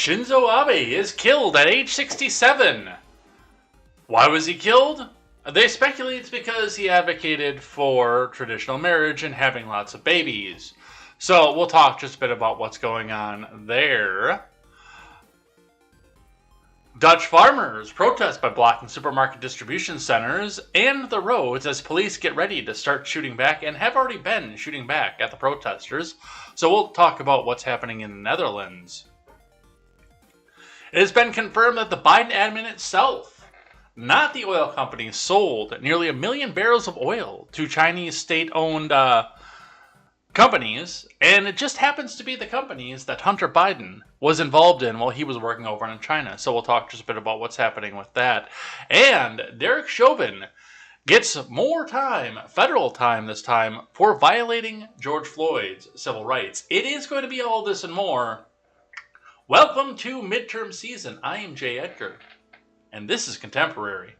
Shinzo Abe is killed at age 67. Why was he killed? They speculate it's because he advocated for traditional marriage and having lots of babies. So we'll talk just a bit about what's going on there. Dutch farmers protest by blocking supermarket distribution centers and the roads as police get ready to start shooting back and have already been shooting back at the protesters. So we'll talk about what's happening in the Netherlands. It has been confirmed that the Biden admin itself, not the oil company, sold nearly 1 million barrels of oil to Chinese state-owned companies, and it just happens to be the companies that Hunter Biden was involved in while he was working over in China. So we'll talk just a bit about what's happening with that. And Derek Chauvin gets more time, federal time this time, for violating George Floyd's civil rights. It is going to be all this and more. Welcome to midterm season. I am Jay Edgar. and this is Contemporary.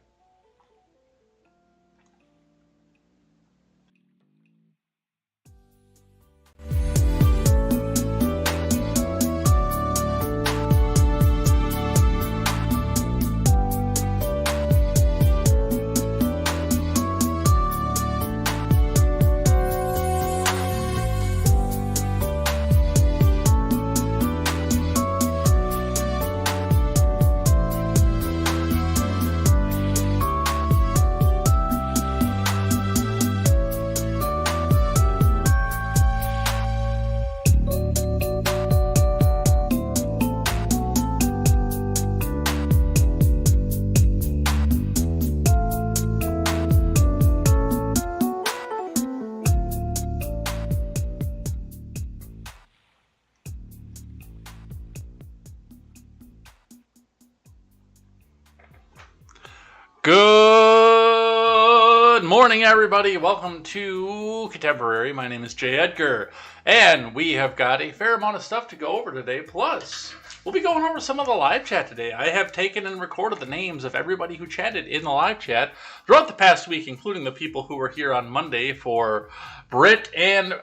Good morning, everybody. Welcome to Contemporary. My name is Jay Edgar, and we have got a fair amount of stuff to go over today. Plus, we'll be going over some of the live chat today. I have taken and recorded the names of everybody who chatted in the live chat throughout the past week, including the people who were here on Monday for Britt and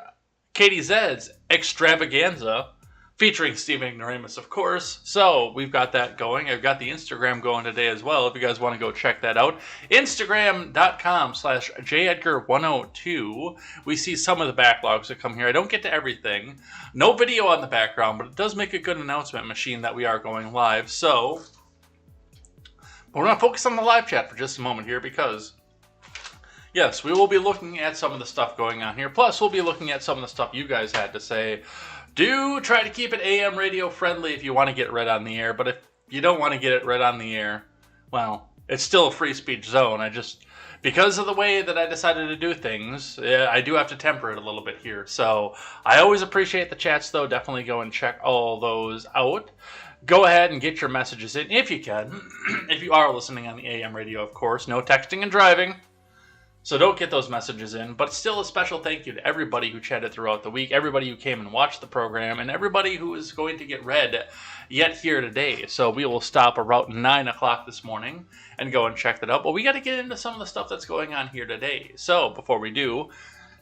KTZed's Extravaganza, featuring Steve Ignoramus, of course. So we've got that going. I've got the Instagram going today as well, if you guys want to go check that out. Instagram.com/JEdgar102. We see some of the backlogs that come here. I don't get to everything. No video on the background, but it does make a good announcement machine that we are going live. So we're going to focus on the live chat for just a moment here because, yes, we will be looking at some of the stuff going on here. Plus, we'll be looking at some of the stuff you guys had to say. Do try to keep it AM radio friendly if you want to get it read on the air. But if you don't want to get it read on the air, well, it's still a free speech zone. Because of the way that I decided to do things, I do have to temper it a little bit here. So I always appreciate the chats, though. Definitely go and check all those out. Go ahead and get your messages in if you can. If you are listening on the AM radio, of course. No texting and driving. So don't get those messages in, but still a special thank you to everybody who chatted throughout the week, everybody who came and watched the program, and everybody who is going to get read yet here today. So we will stop around 9 o'clock this morning and go and check that out. But we got to get into some of the stuff that's going on here today. So before we do,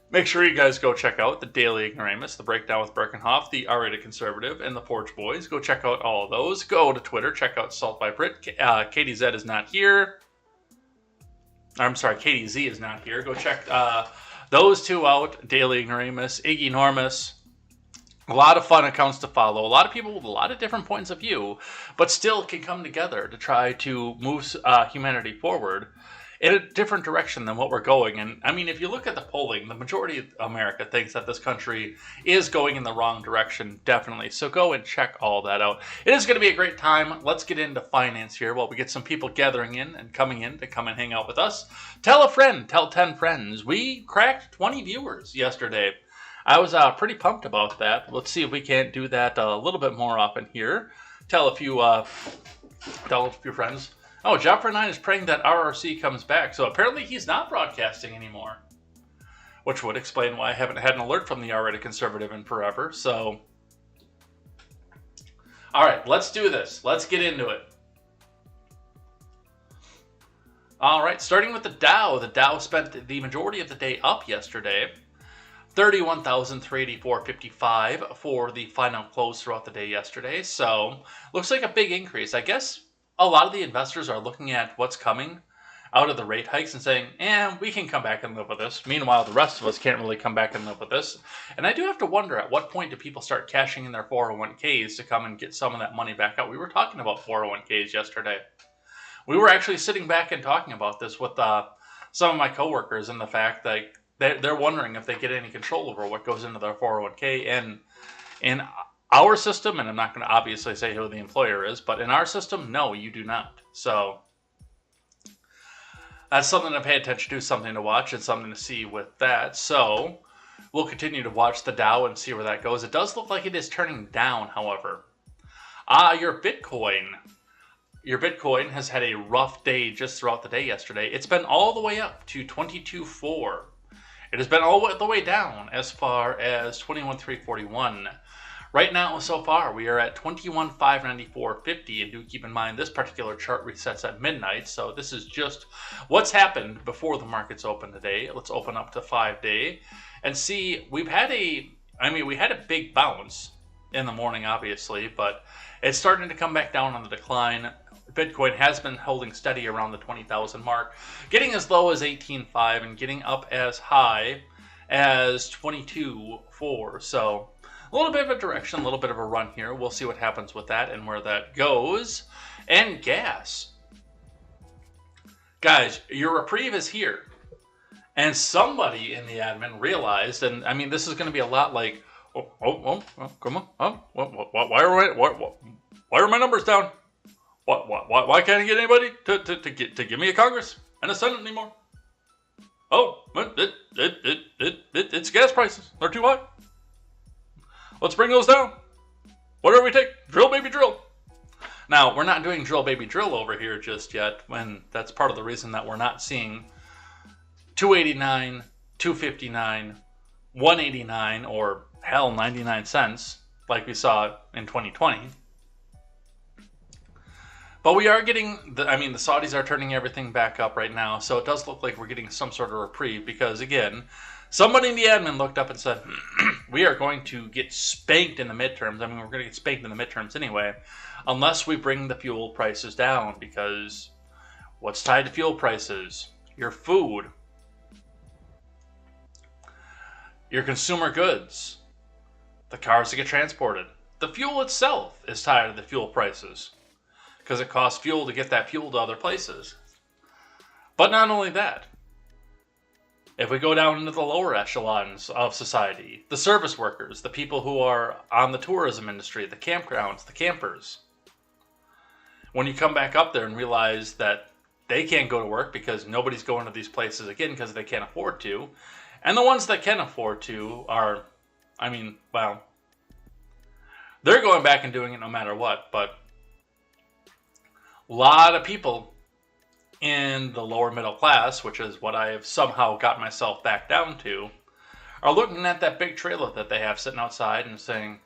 make sure you guys go check out the Daily Ignoramus, the Breakdown with Birkenhoff, the R-Rated Conservative, and the Porch Boys. Go check out all of those. Go to Twitter, check out Salt by Brit. KTZed is not here. I'm sorry, KTZ is not here. Go check those two out. Daily Ignoramus, Ignormus. A lot of fun accounts to follow. A lot of people with a lot of different points of view, but still can come together to try to move humanity forward in a different direction than what we're going. And I mean, if you look at the polling, the majority of America thinks that this country is going in the wrong direction, definitely. So go and check all that out. It is going to be a great time. Let's get into finance here while we get some people gathering in and coming in to come and hang out with us. Tell a friend, tell 10 friends. We cracked 20 viewers yesterday. I was pretty pumped about that. Let's see if we can't do that a little bit more often here. Tell a few friends. Oh, Joffrey9 is praying that RRC comes back, so apparently he's not broadcasting anymore. Which would explain why I haven't had an alert from the R-Rated Conservative in forever, so. Alright, let's do this. Let's get into it. Alright, starting with the Dow. The Dow spent the majority of the day up yesterday. 31,384.55 for the final close throughout the day yesterday, so looks like a big increase. I guess a lot of the investors are looking at what's coming out of the rate hikes and saying, we can come back and live with this. Meanwhile, the rest of us can't really come back and live with this. And I do have to wonder, at what point do people start cashing in their 401ks to come and get some of that money back out? We were talking about 401ks yesterday. We were actually sitting back and talking about this with some of my coworkers, and the fact that they're wondering if they get any control over what goes into their 401k. And in our system, and I'm not going to obviously say who the employer is, but in our system, no, you do not. So that's something to pay attention to, something to watch, and something to see with that. So we'll continue to watch the Dow and see where that goes. It does look like it is turning down, however. Your Bitcoin has had a rough day just throughout the day yesterday. It's been all the way up to 22.4. It has been all the way down as far as 21,341. Right now, so far, we are at 21,594.50, and do keep in mind this particular chart resets at midnight, so this is just what's happened before the markets open today. Let's open up to 5-day and see. We had a big bounce in the morning, obviously, but it's starting to come back down on the decline. Bitcoin has been holding steady around the 20,000 mark, getting as low as 18.5 and getting up as high as 22.4. So a little bit of a direction, a little bit of a run here. We'll see what happens with that and where that goes. And gas. Guys, your reprieve is here. And somebody in the admin realized, and I mean, this is going to be a lot like, come on, why are my numbers down? Why can't I get anybody to give me a Congress and a Senate anymore? Oh, it's gas prices. They're too high. Let's bring those down. Whatever we take, drill baby drill. Now, we're not doing drill baby drill over here just yet, and that's part of the reason that we're not seeing 289, 259, 189, or hell, 99 cents like we saw in 2020. But we are getting, the Saudis are turning everything back up right now, so it does look like we're getting some sort of reprieve because, again, somebody in the admin looked up and said, we are going to get spanked in the midterms. I mean, we're going to get spanked in the midterms anyway, unless we bring the fuel prices down, because what's tied to fuel prices? Your food, your consumer goods, the cars that get transported. The fuel itself is tied to the fuel prices, because it costs fuel to get that fuel to other places. But not only that, if we go down into the lower echelons of society, the service workers, the people who are on the tourism industry, the campgrounds, the campers, when you come back up there and realize that they can't go to work because nobody's going to these places again because they can't afford to, and the ones that can afford to are, they're going back and doing it no matter what, but a lot of people in the lower middle class, which is what I have somehow got myself back down to, are looking at that big trailer that they have sitting outside and saying,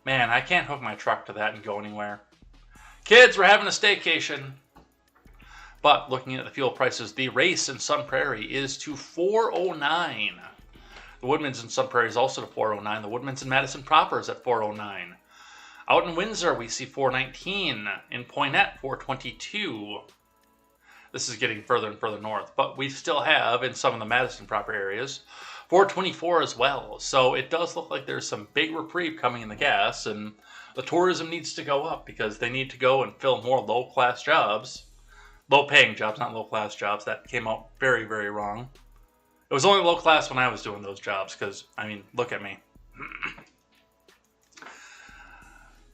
man, I can't hook my truck to that and go anywhere. Kids, we're having a staycation. But looking at the fuel prices, the race in Sun Prairie is to $4.09. The Woodman's in Sun Prairie is also to $4.09. The Woodman's in Madison proper is at $4.09. Out in Windsor, we see $4.19. In Poynette, $4.22. This is getting further and further north, but we still have, in some of the Madison proper areas, $4.24 as well. So it does look like there's some big reprieve coming in the gas, and the tourism needs to go up because they need to go and fill more low-class jobs. Low-paying jobs, not low-class jobs. That came out very, very wrong. It was only low-class when I was doing those jobs because, look at me.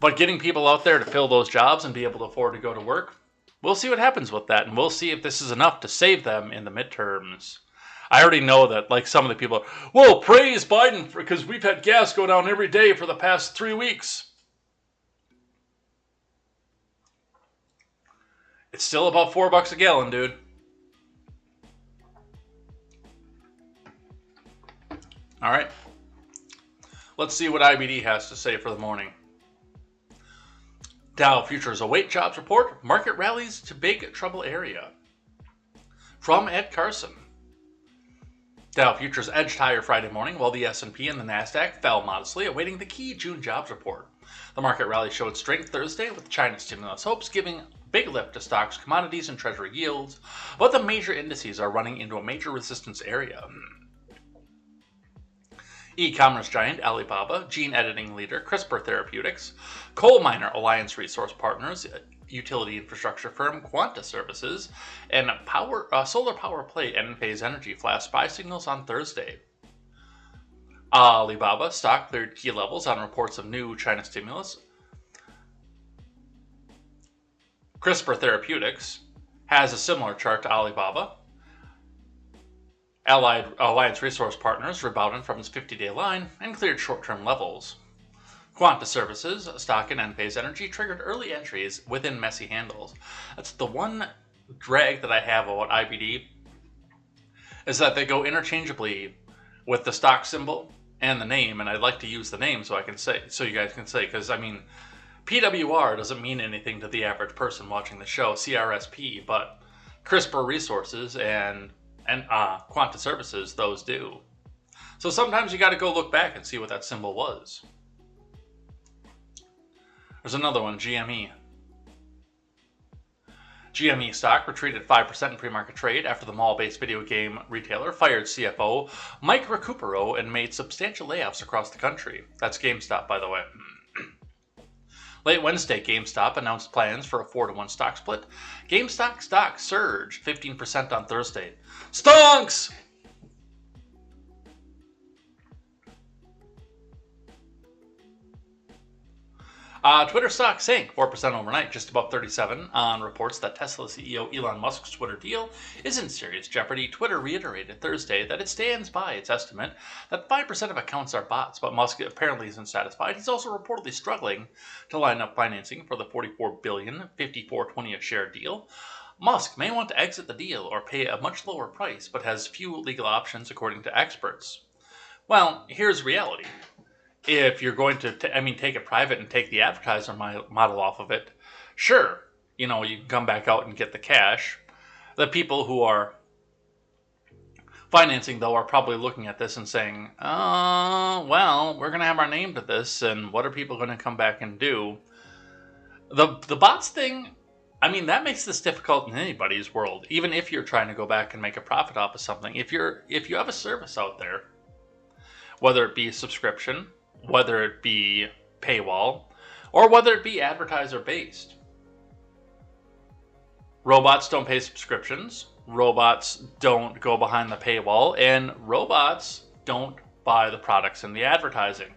But getting people out there to fill those jobs and be able to afford to go to work, we'll see what happens with that, and we'll see if this is enough to save them in the midterms. I already know that, like some of the people, well, praise Biden because we've had gas go down every day for the past 3 weeks. It's still about $4 a gallon, dude. All right. Let's see what IBD has to say for the morning. Dow futures await jobs report. Market rallies to big trouble area. From Ed Carson. Dow futures edged higher Friday morning while the S&P and the Nasdaq fell modestly, awaiting the key June jobs report. The market rally showed strength Thursday with China's stimulus hopes giving big lift to stocks, commodities, and treasury yields, but the major indices are running into a major resistance area. E-commerce giant Alibaba, gene editing leader CRISPR Therapeutics, coal miner Alliance Resource Partners, utility infrastructure firm Quanta Services, and solar power play Enphase Energy flashed buy signals on Thursday. Alibaba stock cleared key levels on reports of new China stimulus. CRISPR Therapeutics has a similar chart to Alibaba. Alliance Resource Partners rebounded from its 50-day line and cleared short-term levels. Quanta Services, stock in Enphase Energy, triggered early entries within messy handles. That's the one drag that I have about IBD, is that they go interchangeably with the stock symbol and the name, and I'd like to use the name so you guys can say, because I mean, PWR doesn't mean anything to the average person watching the show, CRSP, but CRISPR Resources and Quanta Services, those do. So sometimes you got to go look back and see what that symbol was. There's another one, GME. GME stock retreated 5% in pre-market trade after the mall-based video game retailer fired CFO Mike Recupero and made substantial layoffs across the country. That's GameStop, by the way. Late Wednesday, GameStop announced plans for a 4-to-1 stock split. GameStop stock surged 15% on Thursday. Stonks! Twitter stock sank 4% overnight, just above 37, on reports that Tesla CEO Elon Musk's Twitter deal is in serious jeopardy. Twitter reiterated Thursday that it stands by its estimate that 5% of accounts are bots, but Musk apparently isn't satisfied. He's also reportedly struggling to line up financing for the $44 billion, $54.20 a share deal. Musk may want to exit the deal or pay a much lower price, but has few legal options, according to experts. Well, here's reality. If you're going to, take it private and take the advertiser model off of it, sure, you can come back out and get the cash. The people who are financing, though, are probably looking at this and saying, well, we're going to have our name to this, and what are people going to come back and do? The bots thing, that makes this difficult in anybody's world, even if you're trying to go back and make a profit off of something. If you have a service out there, whether it be subscription, whether it be paywall, or whether it be advertiser-based. Robots don't pay subscriptions, robots don't go behind the paywall, and robots don't buy the products in the advertising.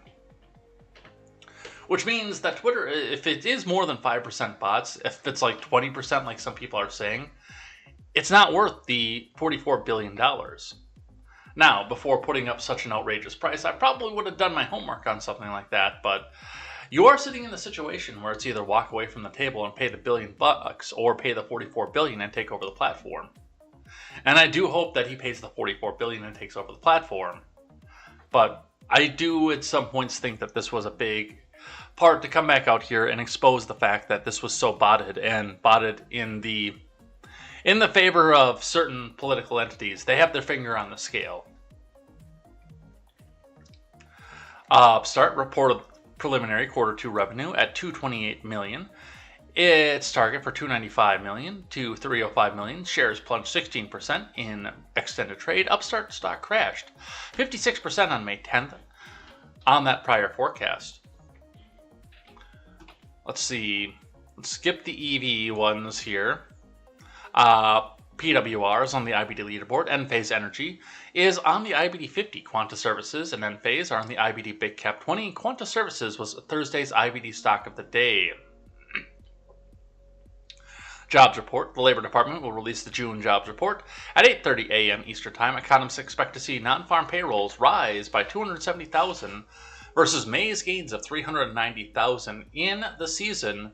Which means that Twitter, if it is more than 5% bots, if it's like 20% like some people are saying, it's not worth the $44 billion. Now, before putting up such an outrageous price, I probably would have done my homework on something like that, but you are sitting in the situation where it's either walk away from the table and pay the $1 billion or pay the $44 billion and take over the platform. And I do hope that he pays the $44 billion and takes over the platform. But I do at some points think that this was a big part to come back out here and expose the fact that this was so botted in the favor of certain political entities. They have their finger on the scale. Upstart reported preliminary Q2 revenue at $228 million. Its target for $295 million to $305 million. Shares plunged 16% in extended trade. Upstart stock crashed 56% on May 10th on that prior forecast. Let's see. Let's skip the EV ones here. PWR is on the IBD leaderboard. Enphase Energy is on the IBD 50. Quanta Services and Enphase are on the IBD Big Cap 20. Quanta Services was Thursday's IBD stock of the day. Jobs report. The Labor Department will release the June jobs report at 8:30 a.m. Eastern Time. Economists expect to see non-farm payrolls rise by 270,000 versus May's gains of 390,000 in the season.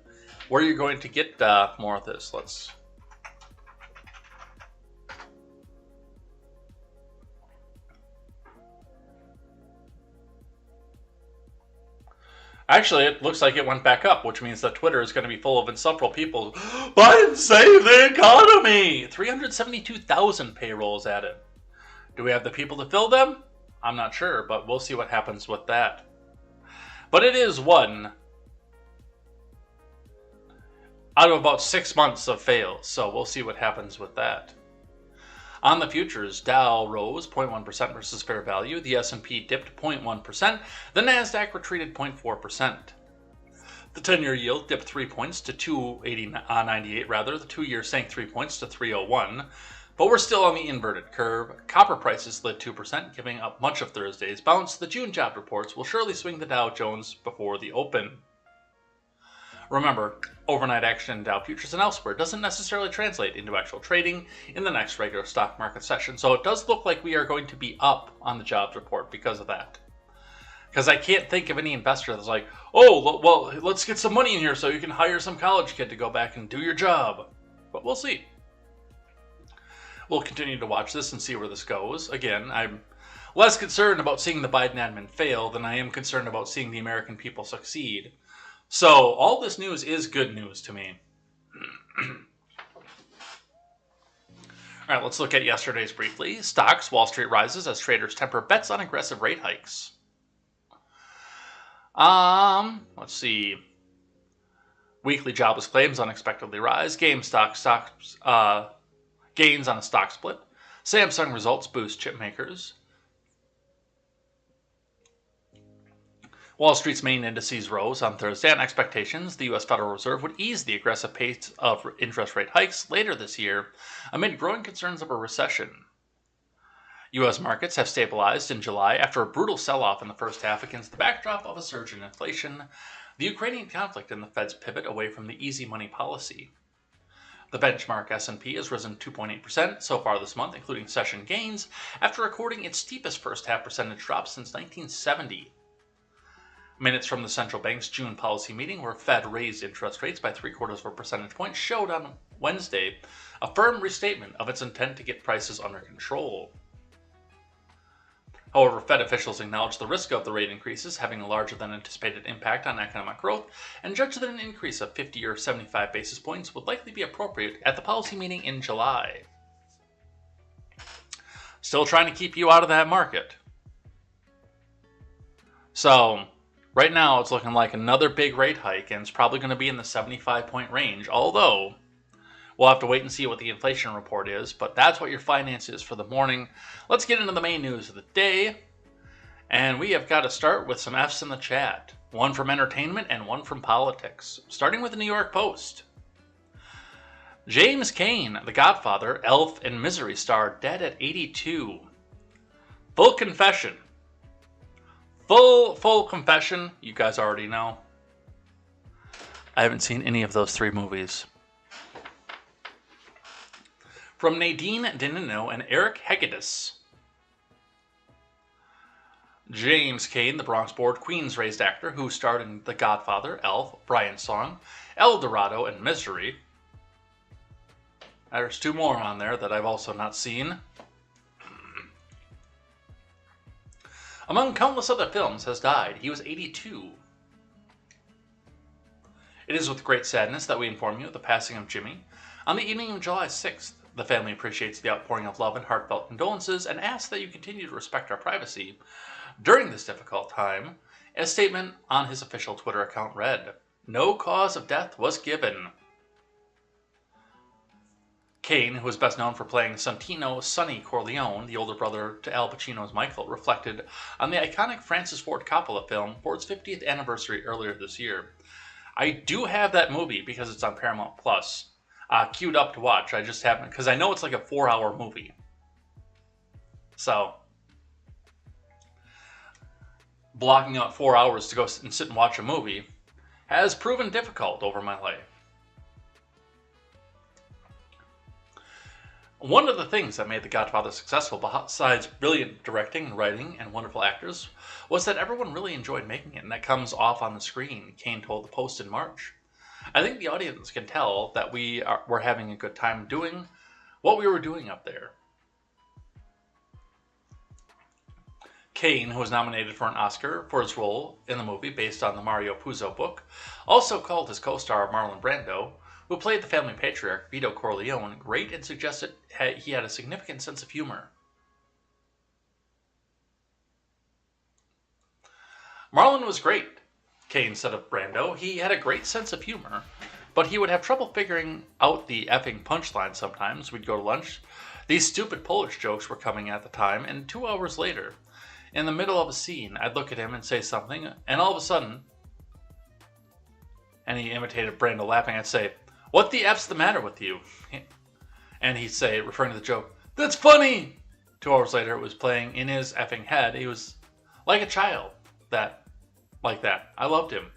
Where you're going to get more of this. Actually, it looks like it went back up, which means that Twitter is going to be full of insufferable people. Biden saved the economy! 372,000 payrolls added. Do we have the people to fill them? I'm not sure, but we'll see what happens with that. But it is one out of about 6 months of fails, so we'll see what happens with that. On the futures, Dow rose 0.1% versus fair value. The S&P dipped 0.1%. The Nasdaq retreated 0.4%. The 10-year yield dipped 3 points to 2.98 rather. The 2-year sank 3 points to 3.01. But we're still on the inverted curve. Copper prices slid 2%, giving up much of Thursday's bounce. The June job reports will surely swing the Dow Jones before the open. Remember, overnight action in Dow futures and elsewhere doesn't necessarily translate into actual trading in the next regular stock market session. So it does look like we are going to be up on the jobs report because of that. Because I can't think of any investor that's like, oh, well, let's get some money in here so you can hire some college kid to go back and do your job. But we'll see. We'll continue to watch this and see where this goes. Again, I'm less concerned about seeing the Biden admin fail than I am concerned about seeing the American people succeed. So all this news is good news to me. All right, let's look at yesterday's briefly. Stocks, Wall Street rises as traders temper bets on aggressive rate hikes. Let's see. Weekly jobless claims unexpectedly rise. GameStop stocks gains on a stock split. Samsung results boost chip makers. Wall Street's main indices rose on Thursday on expectations the U.S. Federal Reserve would ease the aggressive pace of interest rate hikes later this year amid growing concerns of a recession. U.S. markets have stabilized in July after a brutal sell-off in the first half against the backdrop of a surge in inflation, the Ukrainian conflict, and the Fed's pivot away from the easy money policy. The benchmark S&P has risen 2.8% so far this month, including session gains, after recording its steepest first-half percentage drop since 1970. Minutes from the central bank's June policy meeting, where Fed raised interest rates by 0.75 of a percentage point, showed on Wednesday a firm restatement of its intent to get prices under control. However, Fed officials acknowledged the risk of the rate increases having a larger than anticipated impact on economic growth and judged that an increase of 50 or 75 basis points would likely be appropriate at the policy meeting in July. Still trying to keep you out of that market. So, right now it's looking like another big rate hike, and it's probably going to be in the 75-point range, although we'll have to wait and see what the inflation report is, but that's what your finance is for the morning. Let's get into the main news of the day, and we have got to start with some F's in the chat. One from entertainment and one from politics, starting with the New York Post. James Cain, The Godfather, Elf, and Misery star, dead at 82. Full confession. Full confession, you guys already know. I haven't seen any of those three movies. From Nadine Dinino and Eric Hegedus. James Cain, the Bronx-born, Queens-raised actor who starred in The Godfather, Elf, Brian's Song, El Dorado, and Misery. There's two more on there that I've also not seen. Among countless other films, has died. He was 82. It is with great sadness that we inform you of the passing of Jimmy. On the evening of July 6th, the family appreciates the outpouring of love and heartfelt condolences and asks that you continue to respect our privacy during this difficult time. A statement on his official Twitter account read, "No cause of death was given." Cain, who is best known for playing Santino Sonny Corleone, the older brother to Al Pacino's Michael, reflected on the iconic Francis Ford Coppola film for its 50th anniversary earlier this year. I do have that movie because it's on Paramount Plus, queued up to watch. I just haven't, because I know it's like a 4-hour movie. So, blocking out 4 hours to go and sit and watch a movie has proven difficult over my life. One of the things that made The Godfather successful, besides brilliant directing, writing, and wonderful actors, was that everyone really enjoyed making it, and that comes off on the screen, Cain told the Post in March. I think the audience can tell that we're having a good time doing what we were doing up there. Cain, who was nominated for an Oscar for his role in the movie based on the Mario Puzo book, also called his co-star Marlon Brando, who played the family patriarch Vito Corleone, great and suggested he had a significant sense of humor. Marlon was great, Cain said of Brando. He had a great sense of humor, but he would have trouble figuring out the effing punchline sometimes. We'd go to lunch. These stupid Polish jokes were coming at the time, and 2 hours later, in the middle of a scene, I'd look at him and say something, and all of a sudden, and he imitated Brando laughing, I'd say, "What the F's the matter with you?" And he'd say, referring to the joke, "That's funny!" 2 hours later, it was playing in his effing head. He was like a child, like that. I loved him.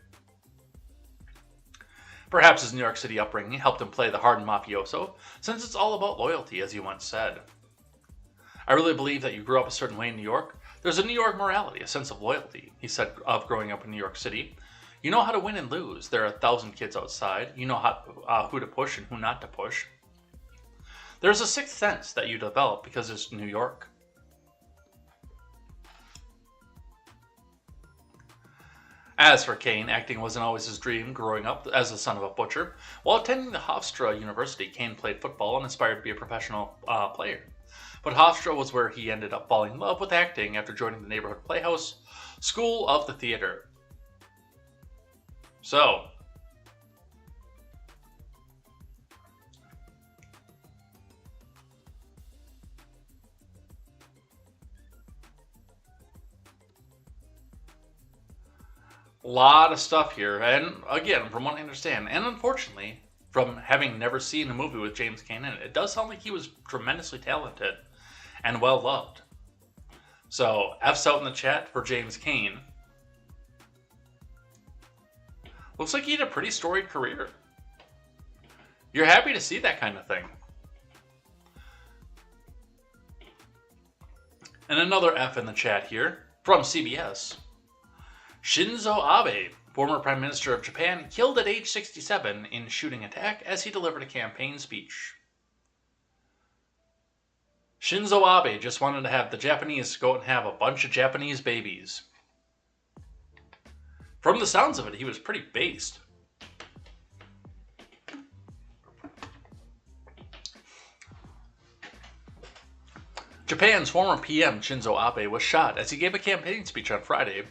Perhaps his New York City upbringing helped him play the hardened mafioso, since it's all about loyalty, as he once said. "I really believe that you grew up a certain way in New York. There's a New York morality, a sense of loyalty," he said of growing up in New York City. "You know how to win and lose. There are 1,000 kids outside. You know who to push and who not to push. There's a sixth sense that you develop because it's New York." As for Kane, acting wasn't always his dream growing up as the son of a butcher. While attending the Hofstra University, Kane played football and aspired to be a professional player. But Hofstra was where he ended up falling in love with acting after joining the neighborhood playhouse School of the Theater. So, a lot of stuff here, and again, from what I understand, and unfortunately, from having never seen a movie with James Cain in it, it does sound like he was tremendously talented and well loved. So, F's out in the chat for James Cain. Looks like he had a pretty storied career. You're happy to see that kind of thing. And another F in the chat here from CBS. Shinzo Abe, former Prime Minister of Japan, killed at age 67 in shooting attack as he delivered a campaign speech. Shinzo Abe just wanted to have the Japanese go and have a bunch of Japanese babies. From the sounds of it, he was pretty based. Japan's former PM Shinzo Abe was shot as he gave a campaign speech on Friday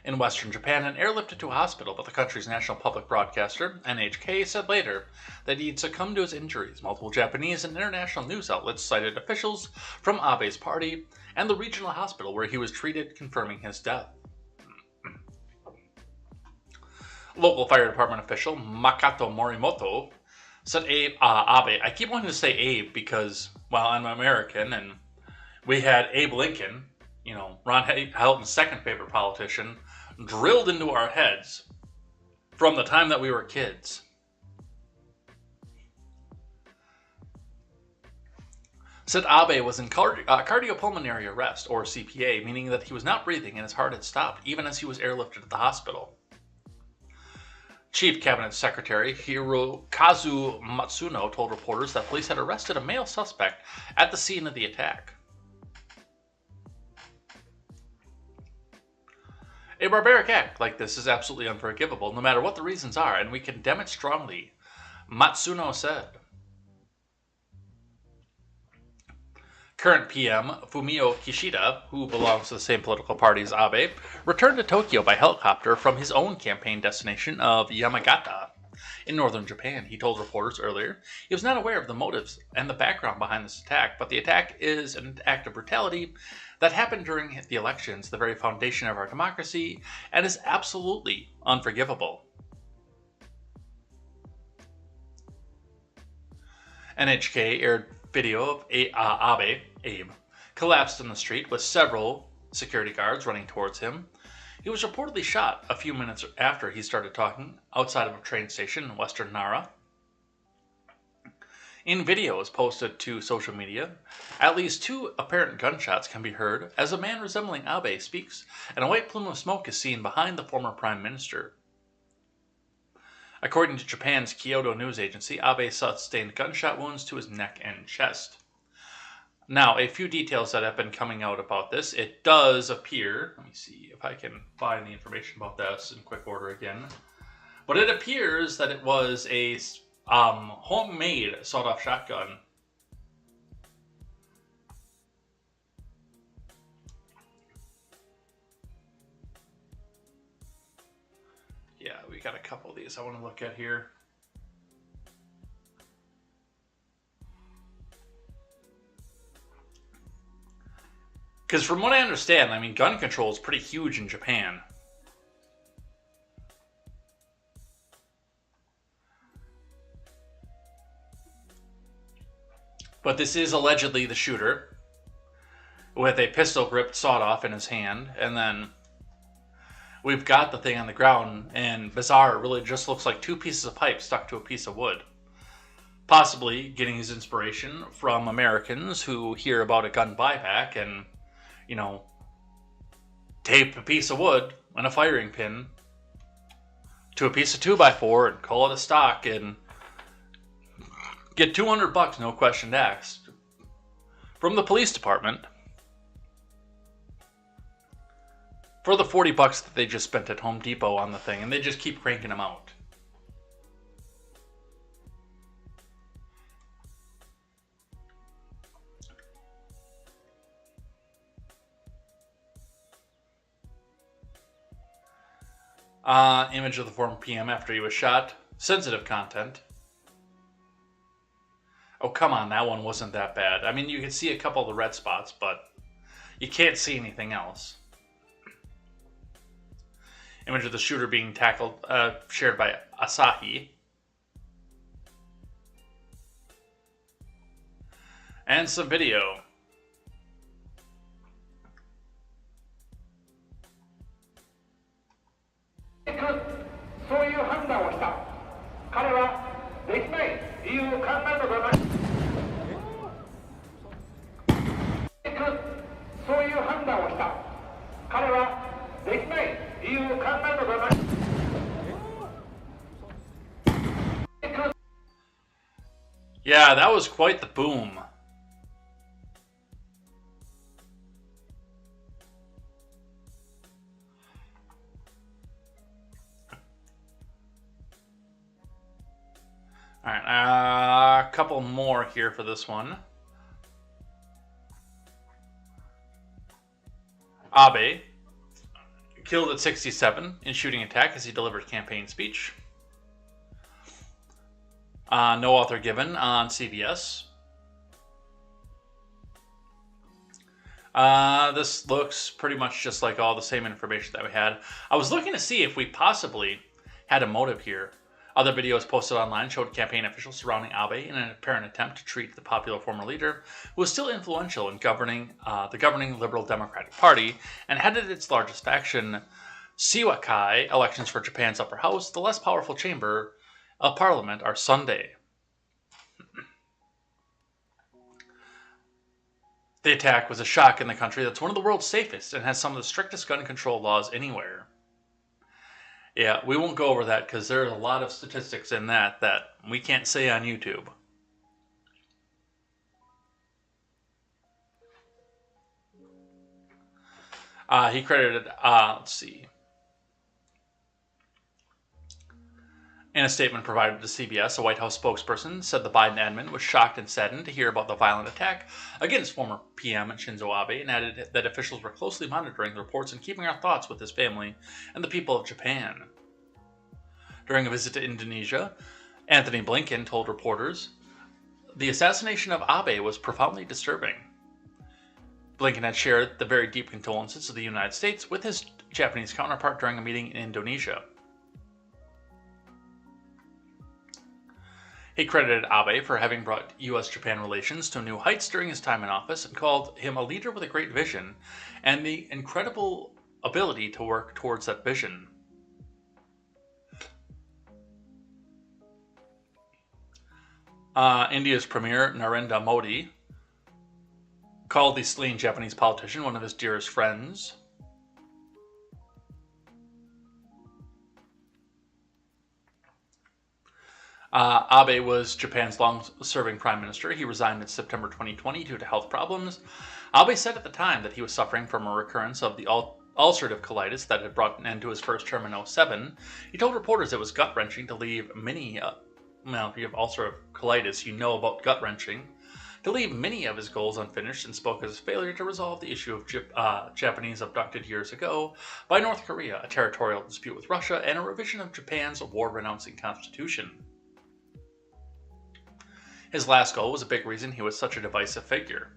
in western Japan and airlifted to a hospital, but the country's national public broadcaster, NHK, said later that he'd succumbed to his injuries. Multiple Japanese and international news outlets cited officials from Abe's party and the regional hospital where he was treated, confirming his death. Local fire department official Makoto Morimoto said Abe, I keep wanting to say Abe because, well, I'm American and we had Abe Lincoln, you know, Ron Helton's second favorite politician, drilled into our heads from the time that we were kids. Said Abe was in cardiopulmonary arrest, or CPA, meaning that he was not breathing and his heart had stopped, even as he was airlifted to the hospital. Chief Cabinet Secretary Hirokazu Matsuno told reporters that police had arrested a male suspect at the scene of the attack. A barbaric act like this is absolutely unforgivable, no matter what the reasons are, and we condemn it strongly, Matsuno said. Current PM Fumio Kishida, who belongs to the same political party as Abe, returned to Tokyo by helicopter from his own campaign destination of Yamagata in northern Japan. He told reporters earlier he was not aware of the motives and the background behind this attack, but the attack is an act of brutality that happened during the elections, the very foundation of our democracy, and is absolutely unforgivable. NHK aired video of Abe collapsed in the street with several security guards running towards him. He was reportedly shot a few minutes after he started talking outside of a train station in western Nara. In videos posted to social media, at least two apparent gunshots can be heard as a man resembling Abe speaks, and a white plume of smoke is seen behind the former prime minister. According to Japan's Kyodo news agency, Abe sustained gunshot wounds to his neck and chest. Now, a few details that have been coming out about this. It does appear, let me see if I can find the information about this in quick order again, but it appears that it was a homemade sawed-off shotgun. Yeah, we got a couple of these I want to look at here. Because from what I understand, I mean, gun control is pretty huge in Japan. But this is allegedly the shooter, with a pistol grip sawed-off in his hand, and then we've got the thing on the ground, and bizarre, it really just looks like two pieces of pipe stuck to a piece of wood. Possibly getting his inspiration from Americans who hear about a gun buyback and, you know, tape a piece of wood and a firing pin to a piece of 2x4 and call it a stock and get $200, no question asked, from the police department. for the $40 that they just spent at Home Depot on the thing, and they just keep cranking them out. Image of the former PM after he was shot. Sensitive content. Oh, come on, that one wasn't that bad. I mean, you can see a couple of the red spots, but you can't see anything else. Image of the shooter being tackled, shared by Asahi. And some video. Yeah, that was quite the boom. All right, a couple more here for this one. Abe killed at 67 in shooting attack as he delivered campaign speech. No author given on CBS. This looks pretty much just like all the same information that we had. I was looking to see if we possibly had a motive here. Other videos posted online showed campaign officials surrounding Abe in an apparent attempt to treat the popular former leader, who was still influential in the governing Liberal Democratic Party and headed its largest faction, Shiwakai, elections for Japan's upper house, the less powerful chamber of parliament, are Sunday. The attack was a shock in the country that's one of the world's safest and has some of the strictest gun control laws anywhere. Yeah, we won't go over that because there's a lot of statistics in that we can't say on YouTube. He credited, let's see. In a statement provided to CBS, a White House spokesperson said the Biden admin was shocked and saddened to hear about the violent attack against former PM Shinzo Abe, and added that officials were closely monitoring the reports and keeping our thoughts with his family and the people of Japan. During a visit to Indonesia, Anthony Blinken told reporters, the assassination of Abe was profoundly disturbing. Blinken had shared the very deep condolences of the United States with his Japanese counterpart during a meeting in Indonesia. He credited Abe for having brought U.S.-Japan relations to new heights during his time in office and called him a leader with a great vision and the incredible ability to work towards that vision. India's Premier Narendra Modi called the slain Japanese politician one of his dearest friends. Abe was Japan's long-serving prime minister. He resigned in September 2020 due to health problems. Abe said at the time that he was suffering from a recurrence of the ulcerative colitis that had brought an end to his first term in 2007. He told reporters it was gut-wrenching to leave many, if you have ulcerative colitis, you know about gut-wrenching, to leave many of his goals unfinished, and spoke of his failure to resolve the issue of Japanese abducted years ago by North Korea, a territorial dispute with Russia, and a revision of Japan's war-renouncing constitution. His last goal was a big reason he was such a divisive figure.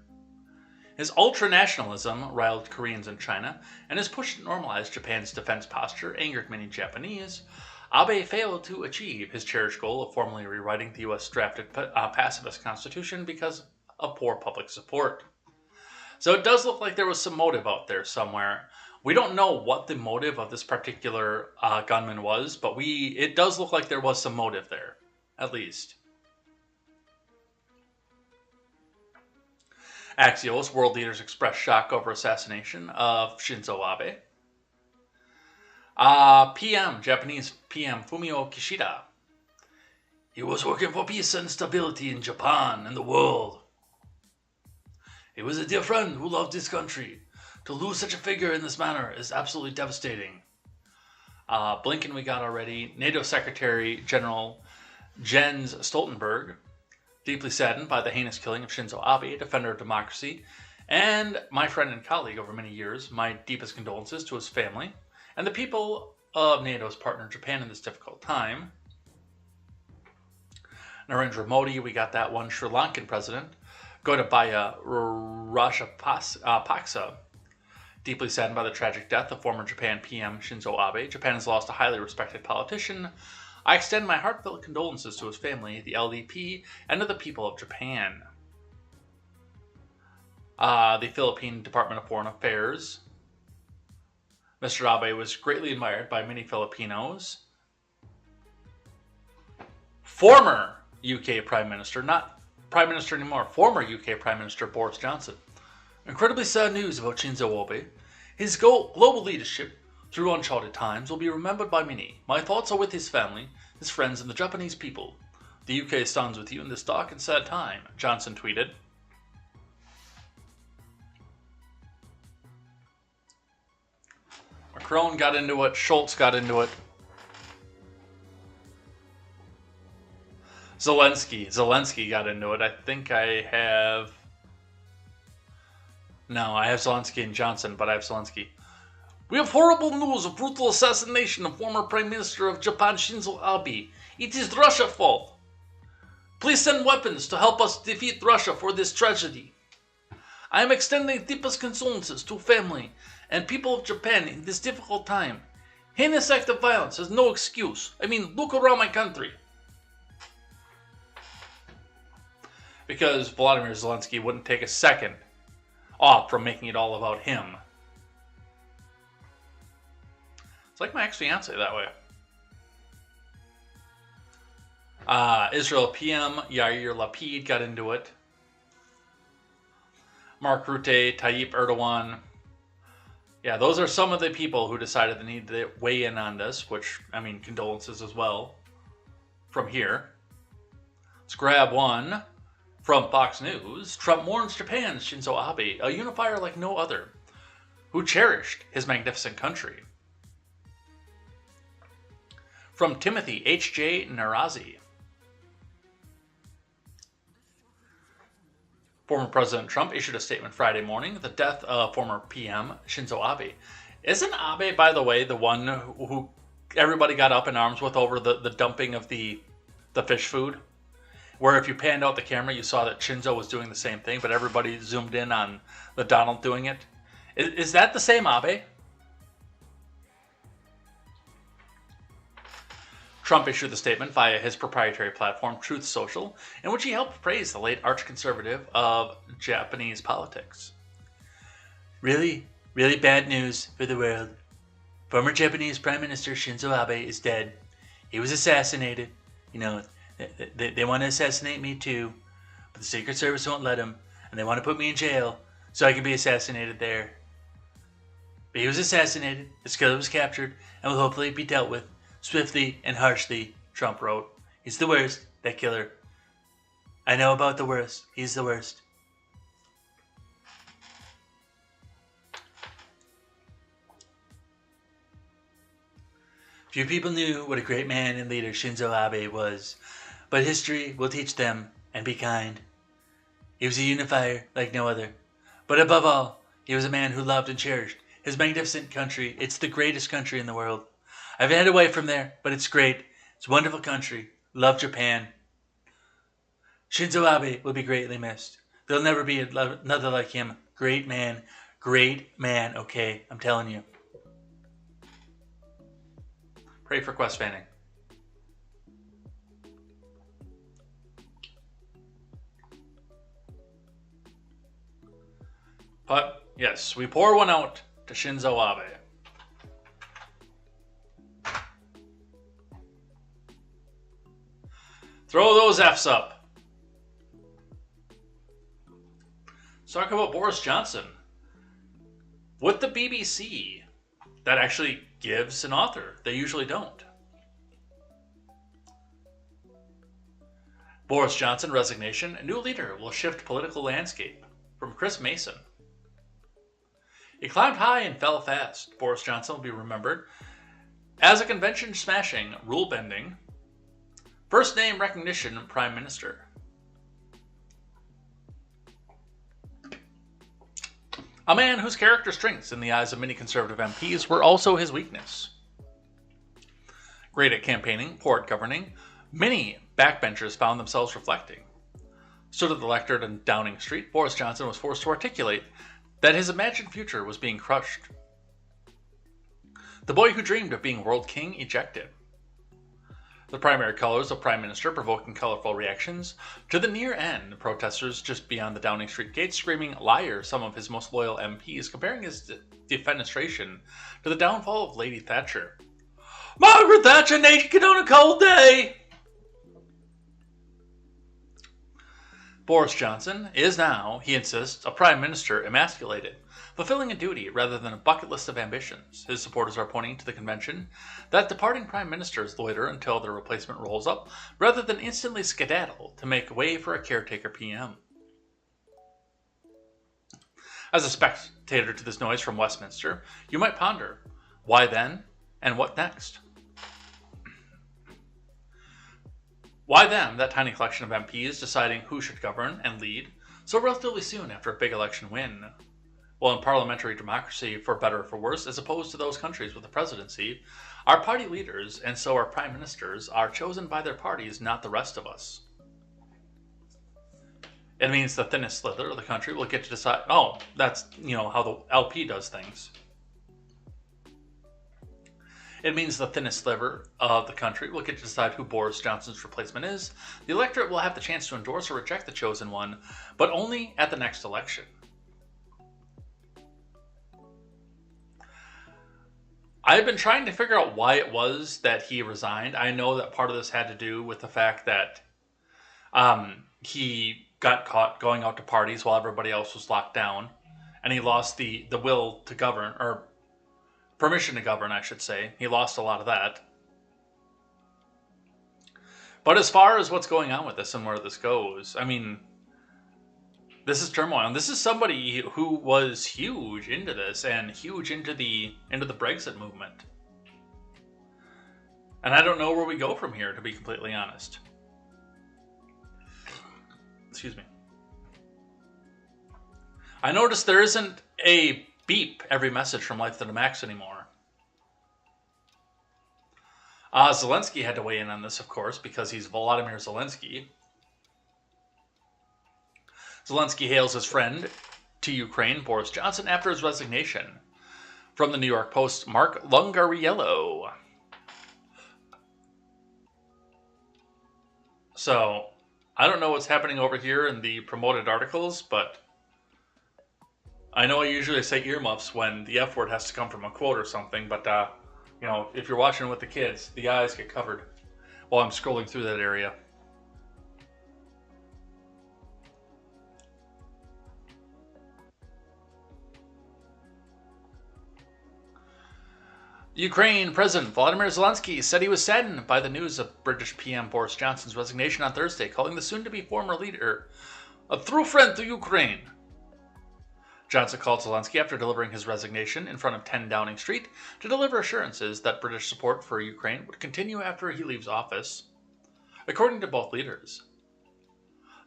His ultra-nationalism riled Koreans in China, and his push to normalize Japan's defense posture angered many Japanese. Abe failed to achieve his cherished goal of formally rewriting the U.S.-drafted pacifist constitution because of poor public support. So it does look like there was some motive out there somewhere. We don't know what the motive of this particular gunman was, but it does look like there was some motive there, at least. Axios, world leaders express shock over assassination of Shinzo Abe. Japanese PM Fumio Kishida. He was working for peace and stability in Japan and the world. He was a dear friend who loved his country. To lose such a figure in this manner is absolutely devastating. Blinken we got already. NATO Secretary General Jens Stoltenberg, deeply saddened by the heinous killing of Shinzo Abe, a defender of democracy, and my friend and colleague over many years. My deepest condolences to his family and the people of NATO's partner Japan in this difficult time. Narendra Modi, we got that one. Sri Lankan president Gotabaya Rajapaksa, deeply saddened by the tragic death of former Japan PM Shinzo Abe. Japan has lost a highly respected politician. I extend my heartfelt condolences to his family, the LDP, and to the people of Japan. The Philippine Department of Foreign Affairs. Mr. Abe was greatly admired by many Filipinos. Former UK Prime Minister, not Prime Minister anymore, former UK Prime Minister Boris Johnson. Incredibly sad news about Shinzo Abe. His global leadership through uncharted times will be remembered by many. My thoughts are with his family, his friends, and the Japanese people. The UK stands with you in this dark and sad time, Johnson tweeted. Macron got into it, Schultz got into it. Zelensky got into it. I think I have... No, I have Zelensky and Johnson, but I have Zelensky. We have horrible news of brutal assassination of former Prime Minister of Japan Shinzo Abe. It is Russia's fault. Please send weapons to help us defeat Russia for this tragedy. I am extending deepest condolences to family and people of Japan in this difficult time. Heinous act of violence has no excuse. I mean, look around my country. Because Volodymyr Zelensky wouldn't take a second off from making it all about him. It's like my ex-fiance that way. Israel PM Yair Lapid got into it. Mark Rutte, Tayyip Erdogan. Yeah, those are some of the people who decided they need to weigh in on this, which, I mean, condolences as well from here. Let's grab one from Fox News. Trump mourns Japan's Shinzo Abe, a unifier like no other, who cherished his magnificent country. From Timothy H.J. Narazi. Former President Trump issued a statement Friday morning. The death of former PM Shinzo Abe. Isn't Abe, by the way, the one who everybody got up in arms with over the dumping of the fish food? Where if you panned out the camera, you saw that Shinzo was doing the same thing, but everybody zoomed in on the Donald doing it. Is that the same Abe? Trump issued the statement via his proprietary platform, Truth Social, in which he helped praise the late arch-conservative of Japanese politics. Really, really bad news for the world. Former Japanese Prime Minister Shinzo Abe is dead. He was assassinated. You know, they want to assassinate me too, but the Secret Service won't let him, and they want to put me in jail so I can be assassinated there. But he was assassinated, his killer was captured, and will hopefully be dealt with swiftly and harshly, Trump wrote. He's the worst, that killer. I know about the worst. He's the worst. Few people knew what a great man and leader Shinzo Abe was, but history will teach them and be kind. He was a unifier like no other. But above all, he was a man who loved and cherished his magnificent country. It's the greatest country in the world. I've had away from there, but it's great. It's a wonderful country. Love Japan. Shinzo Abe will be greatly missed. There'll never be another like him. Great man. Great man. Okay, I'm telling you. Pray for Quest Fanning. But, yes, we pour one out to Shinzo Abe. Throw those F's up. Let's talk about Boris Johnson. With the BBC, that actually gives an author. They usually don't. Boris Johnson resignation. A new leader will shift political landscape. From Chris Mason. He climbed high and fell fast. Boris Johnson will be remembered as a convention-smashing, rule-bending, first-name recognition Prime Minister. A man whose character strengths in the eyes of many Conservative MPs were also his weakness. Great at campaigning, poor at governing, many backbenchers found themselves reflecting. Stood at the lectern in Downing Street, Boris Johnson was forced to articulate that his imagined future was being crushed. The boy who dreamed of being world king ejected. The primary colors of Prime Minister provoking colorful reactions. To the near end, protesters just beyond the Downing Street gate screaming liar some of his most loyal MPs, comparing his defenestration to the downfall of Lady Thatcher. Margaret Thatcher naked on a cold day! Boris Johnson is now, he insists, a Prime Minister emasculated, fulfilling a duty rather than a bucket list of ambitions. His supporters are pointing to the convention that departing Prime Ministers loiter until their replacement rolls up, rather than instantly skedaddle to make way for a caretaker PM. As a spectator to this noise from Westminster, you might ponder, why then, and what next? Why them, that tiny collection of MPs, deciding who should govern and lead so relatively soon after a big election win? Well, in parliamentary democracy, for better or for worse, as opposed to those countries with a presidency, our party leaders, and so our prime ministers, are chosen by their parties, not the rest of us. It means the thinnest slither of the country will get to decide, oh, that's, how the LP does things. It means the thinnest sliver of the country will get to decide who Boris Johnson's replacement is. The electorate will have the chance to endorse or reject the chosen one, but only at the next election. I've been trying to figure out why it was that he resigned. I know that part of this had to do with the fact that he got caught going out to parties while everybody else was locked down, and he lost the will to govern, or permission to govern, I should say. He lost a lot of that. But as far as what's going on with this and where this goes, I mean, this is turmoil. And this is somebody who was huge into this and huge into the Brexit movement. And I don't know where we go from here, to be completely honest. Excuse me. I noticed there isn't a beep every message from Life to the Max anymore. Zelensky had to weigh in on this, of course, because he's Volodymyr Zelensky. Zelensky hails his friend to Ukraine, Boris Johnson, after his resignation. From the New York Post, Mark Lungariello. So, I don't know what's happening over here in the promoted articles, but I know I usually say earmuffs when the F word has to come from a quote or something, but, if you're watching with the kids, the eyes get covered while I'm scrolling through that area. Ukraine President Volodymyr Zelensky said he was saddened by the news of British PM Boris Johnson's resignation on Thursday, calling the soon-to-be former leader a true friend to Ukraine. Johnson called Zelensky after delivering his resignation in front of 10 Downing Street to deliver assurances that British support for Ukraine would continue after he leaves office. According to both leaders,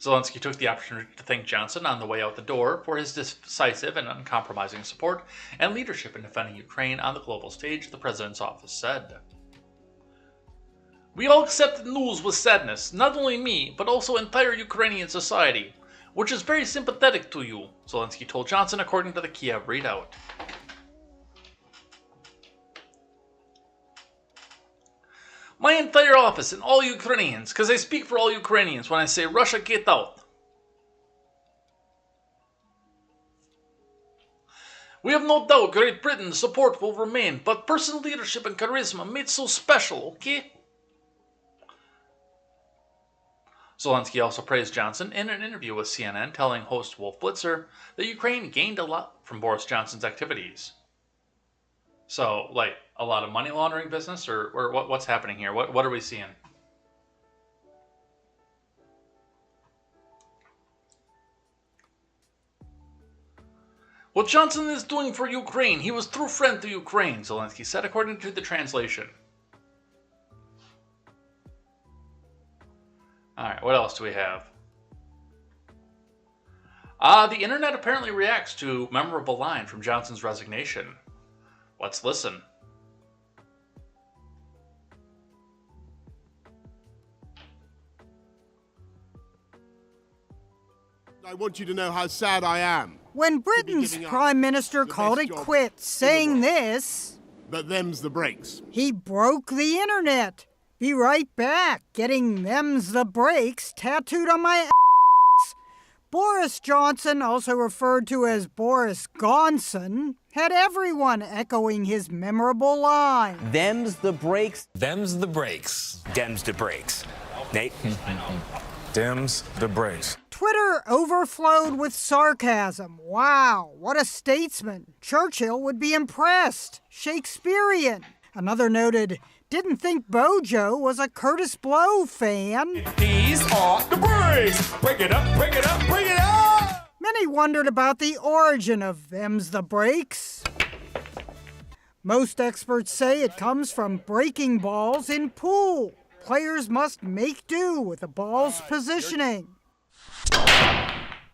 Zelensky took the opportunity to thank Johnson on the way out the door for his decisive and uncompromising support and leadership in defending Ukraine on the global stage, the president's office said. We all accept the news with sadness, not only me, but also entire Ukrainian society, which is very sympathetic to you, Zelensky told Johnson, according to the Kiev readout. My entire office and all Ukrainians, because I speak for all Ukrainians when I say Russia, get out. We have no doubt Great Britain's support will remain, but personal leadership and charisma made so special, okay? Zelensky also praised Johnson in an interview with CNN, telling host Wolf Blitzer that Ukraine gained a lot from Boris Johnson's activities. So, like, a lot of money laundering business, or what's happening here? What are we seeing? What Johnson is doing for Ukraine, he was true friend to Ukraine, Zelensky said, according to the translation. Alright, what else do we have? The internet apparently reacts to memorable line from Johnson's resignation. Let's listen. I want you to know how sad I am. When Britain's Prime Minister called it quits, saying this... But them's the breaks. He broke the internet. Be right back, getting them's the breaks tattooed on my ass. Boris Johnson, also referred to as Boris Gonson, had everyone echoing his memorable line. Them's the breaks. Them's the breaks. Them's the breaks. Nate? Them's the breaks. Twitter overflowed with sarcasm. Wow, what a statesman. Churchill would be impressed. Shakespearean. Another noted, didn't think Bojo was a Curtis Blow fan. These are the breaks. Break it up, break it up, break it up. Many wondered about the origin of them's the breaks. Most experts say it comes from breaking balls in pool. Players must make do with the ball's positioning.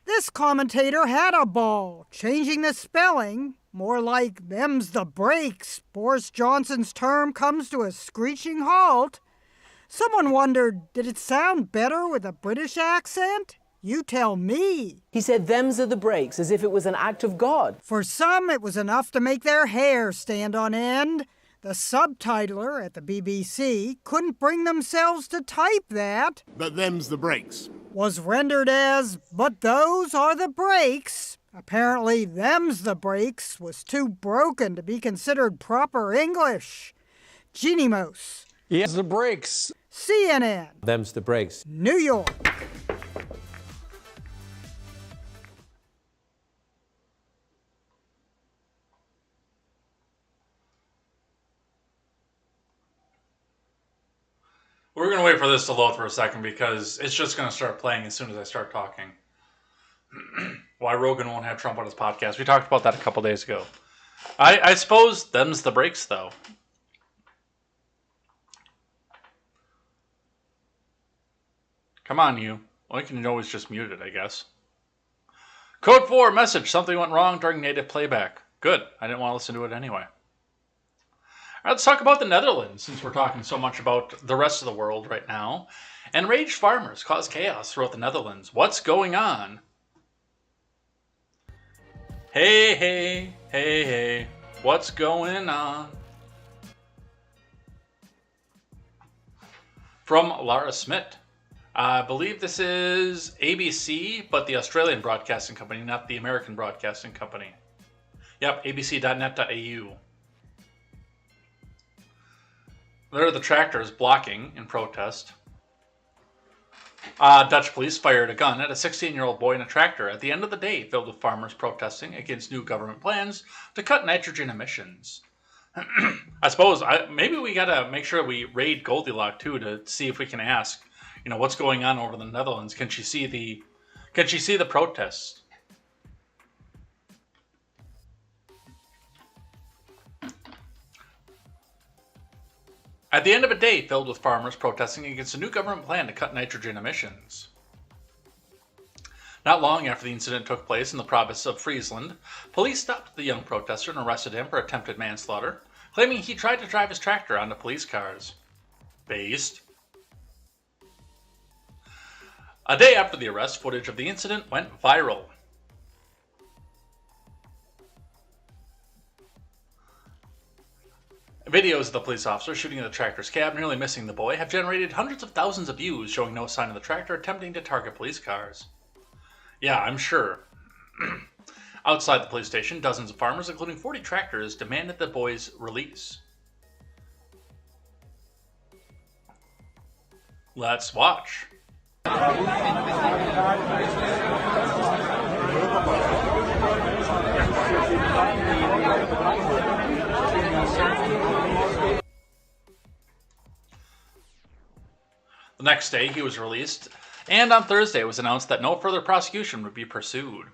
This commentator had a ball, changing the spelling. More like them's the breaks. Boris Johnson's term comes to a screeching halt. Someone wondered, did it sound better with a British accent? You tell me. He said them's are the breaks, as if it was an act of God. For some, it was enough to make their hair stand on end. The subtitler at the BBC couldn't bring themselves to type that. But them's the breaks. Was rendered as, but those are the breaks. Apparently, them's the breaks was too broken to be considered proper English. Genimos. Yes, the breaks. CNN. Them's the breaks. New York. We're going to wait for this to load for a second because it's just going to start playing as soon as I start talking. Why Rogan won't have Trump on his podcast. We talked about that a couple days ago. I suppose them's the breaks, though. Come on, you. Well, you can always just mute it, I guess. Code 4, message. Something went wrong during native playback. Good. I didn't want to listen to it anyway. All right, let's talk about the Netherlands, since we're talking so much about the rest of the world right now. Enraged farmers cause chaos throughout the Netherlands. What's going on? Hey, hey, hey, hey. What's going on? From Lara Smith. I believe this is ABC, but the Australian Broadcasting Company, not the American Broadcasting Company. Yep, abc.net.au. There are the tractors blocking in protest. Dutch police fired a gun at a 16-year-old boy in a tractor at the end of the day filled with farmers protesting against new government plans to cut nitrogen emissions. I suppose maybe we gotta make sure we raid Goldilocks too to see if we can ask, what's going on over the Netherlands. Can she see the protests? At the end of a day filled with farmers protesting against a new government plan to cut nitrogen emissions. Not long after the incident took place in the province of Friesland, police stopped the young protester and arrested him for attempted manslaughter, claiming he tried to drive his tractor onto police cars. Based. A day after the arrest, footage of the incident went viral. Videos of the police officer shooting at the tractor's cab, nearly missing the boy, have generated hundreds of thousands of views showing no sign of the tractor attempting to target police cars. Yeah, I'm sure. Outside the police station, dozens of farmers, including 40 tractors, demanded the boy's release. Let's watch. The next day, he was released, and on Thursday it was announced that no further prosecution would be pursued.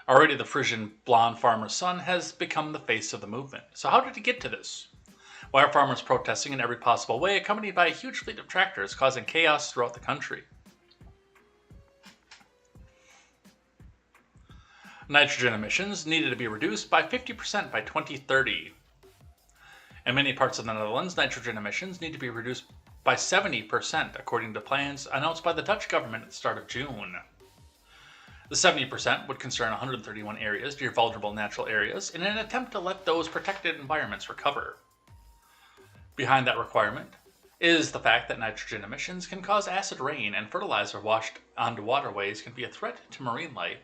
Already the Frisian blonde farmer's son has become the face of the movement. So how did it get to this? Why are farmers protesting in every possible way, accompanied by a huge fleet of tractors causing chaos throughout the country? Nitrogen emissions needed to be reduced by 50% by 2030. In many parts of the Netherlands, nitrogen emissions need to be reduced by 70%, according to plans announced by the Dutch government at the start of June. The 70% would concern 131 areas, near vulnerable natural areas, in an attempt to let those protected environments recover. Behind that requirement is the fact that nitrogen emissions can cause acid rain, and fertilizer washed onto waterways can be a threat to marine life,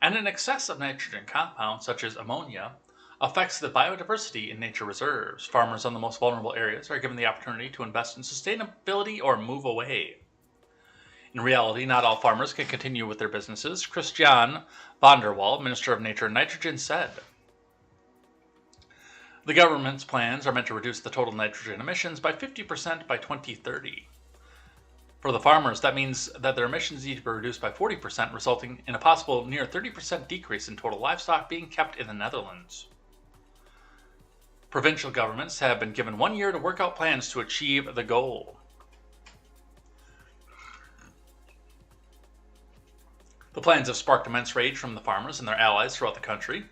and an excess of nitrogen compounds, such as ammonia, affects the biodiversity in nature reserves. Farmers on the most vulnerable areas are given the opportunity to invest in sustainability or move away. In reality, not all farmers can continue with their businesses. Christian van der Wal, Minister of Nature and Nitrogen, said, "The government's plans are meant to reduce the total nitrogen emissions by 50% by 2030. For the farmers, that means that their emissions need to be reduced by 40%, resulting in a possible near 30% decrease in total livestock being kept in the Netherlands. Provincial governments have been given 1 year to work out plans to achieve the goal." The plans have sparked immense rage from the farmers and their allies throughout the country.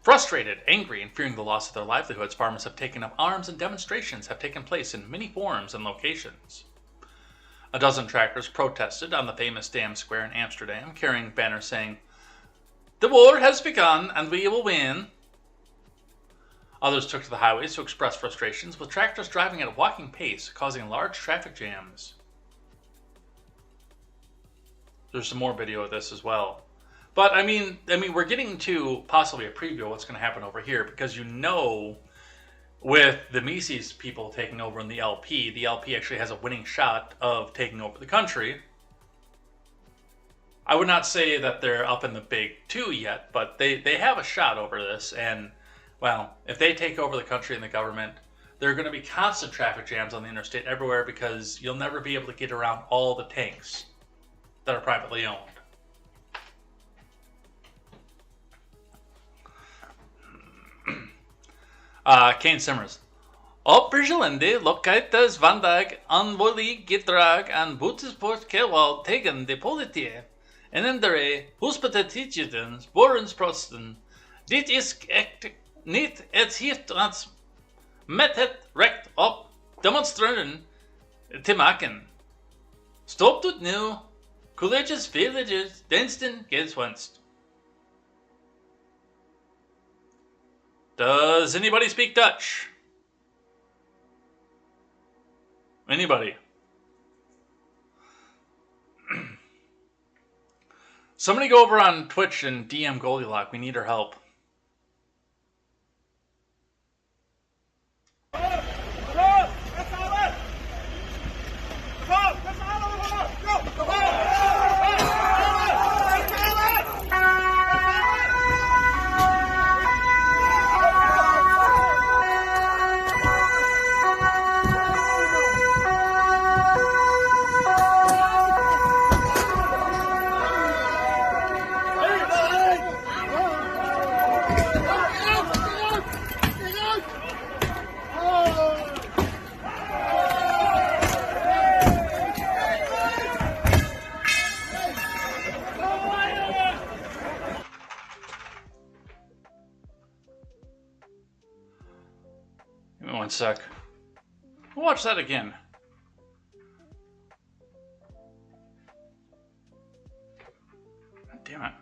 Frustrated, angry, and fearing the loss of their livelihoods, farmers have taken up arms and demonstrations have taken place in many forms and locations. A dozen tractors protested on the famous Dam Square in Amsterdam, carrying banners saying, "The war has begun and we will win." Others took to the highways to express frustrations, with tractors driving at a walking pace, causing large traffic jams. There's some more video of this as well. But I mean, we're getting to possibly a preview of what's going to happen over here, because with the Mises people taking over in the LP actually has a winning shot of taking over the country. I would not say that they're up in the big two yet, but they have a shot over this. And, well, if they take over the country and the government, there are going to be constant traffic jams on the interstate everywhere, because you'll never be able to get around all the tanks that are privately owned. Kane Simmers. Op Bridgelende lokkait as vandag anvolig gedrag an boetesport kewal tegen de politie. En endere hospitatitjeden borens prosten. Dit is echt niet het heeft ons met het recht op demonstreren te maken. Stop het nu. Colleges, villages, Denston gets once. Does anybody speak Dutch? Anybody? Somebody go over on Twitch and DM Goldilocks. We need her help. Give me one sec. We'll watch that again. God damn it.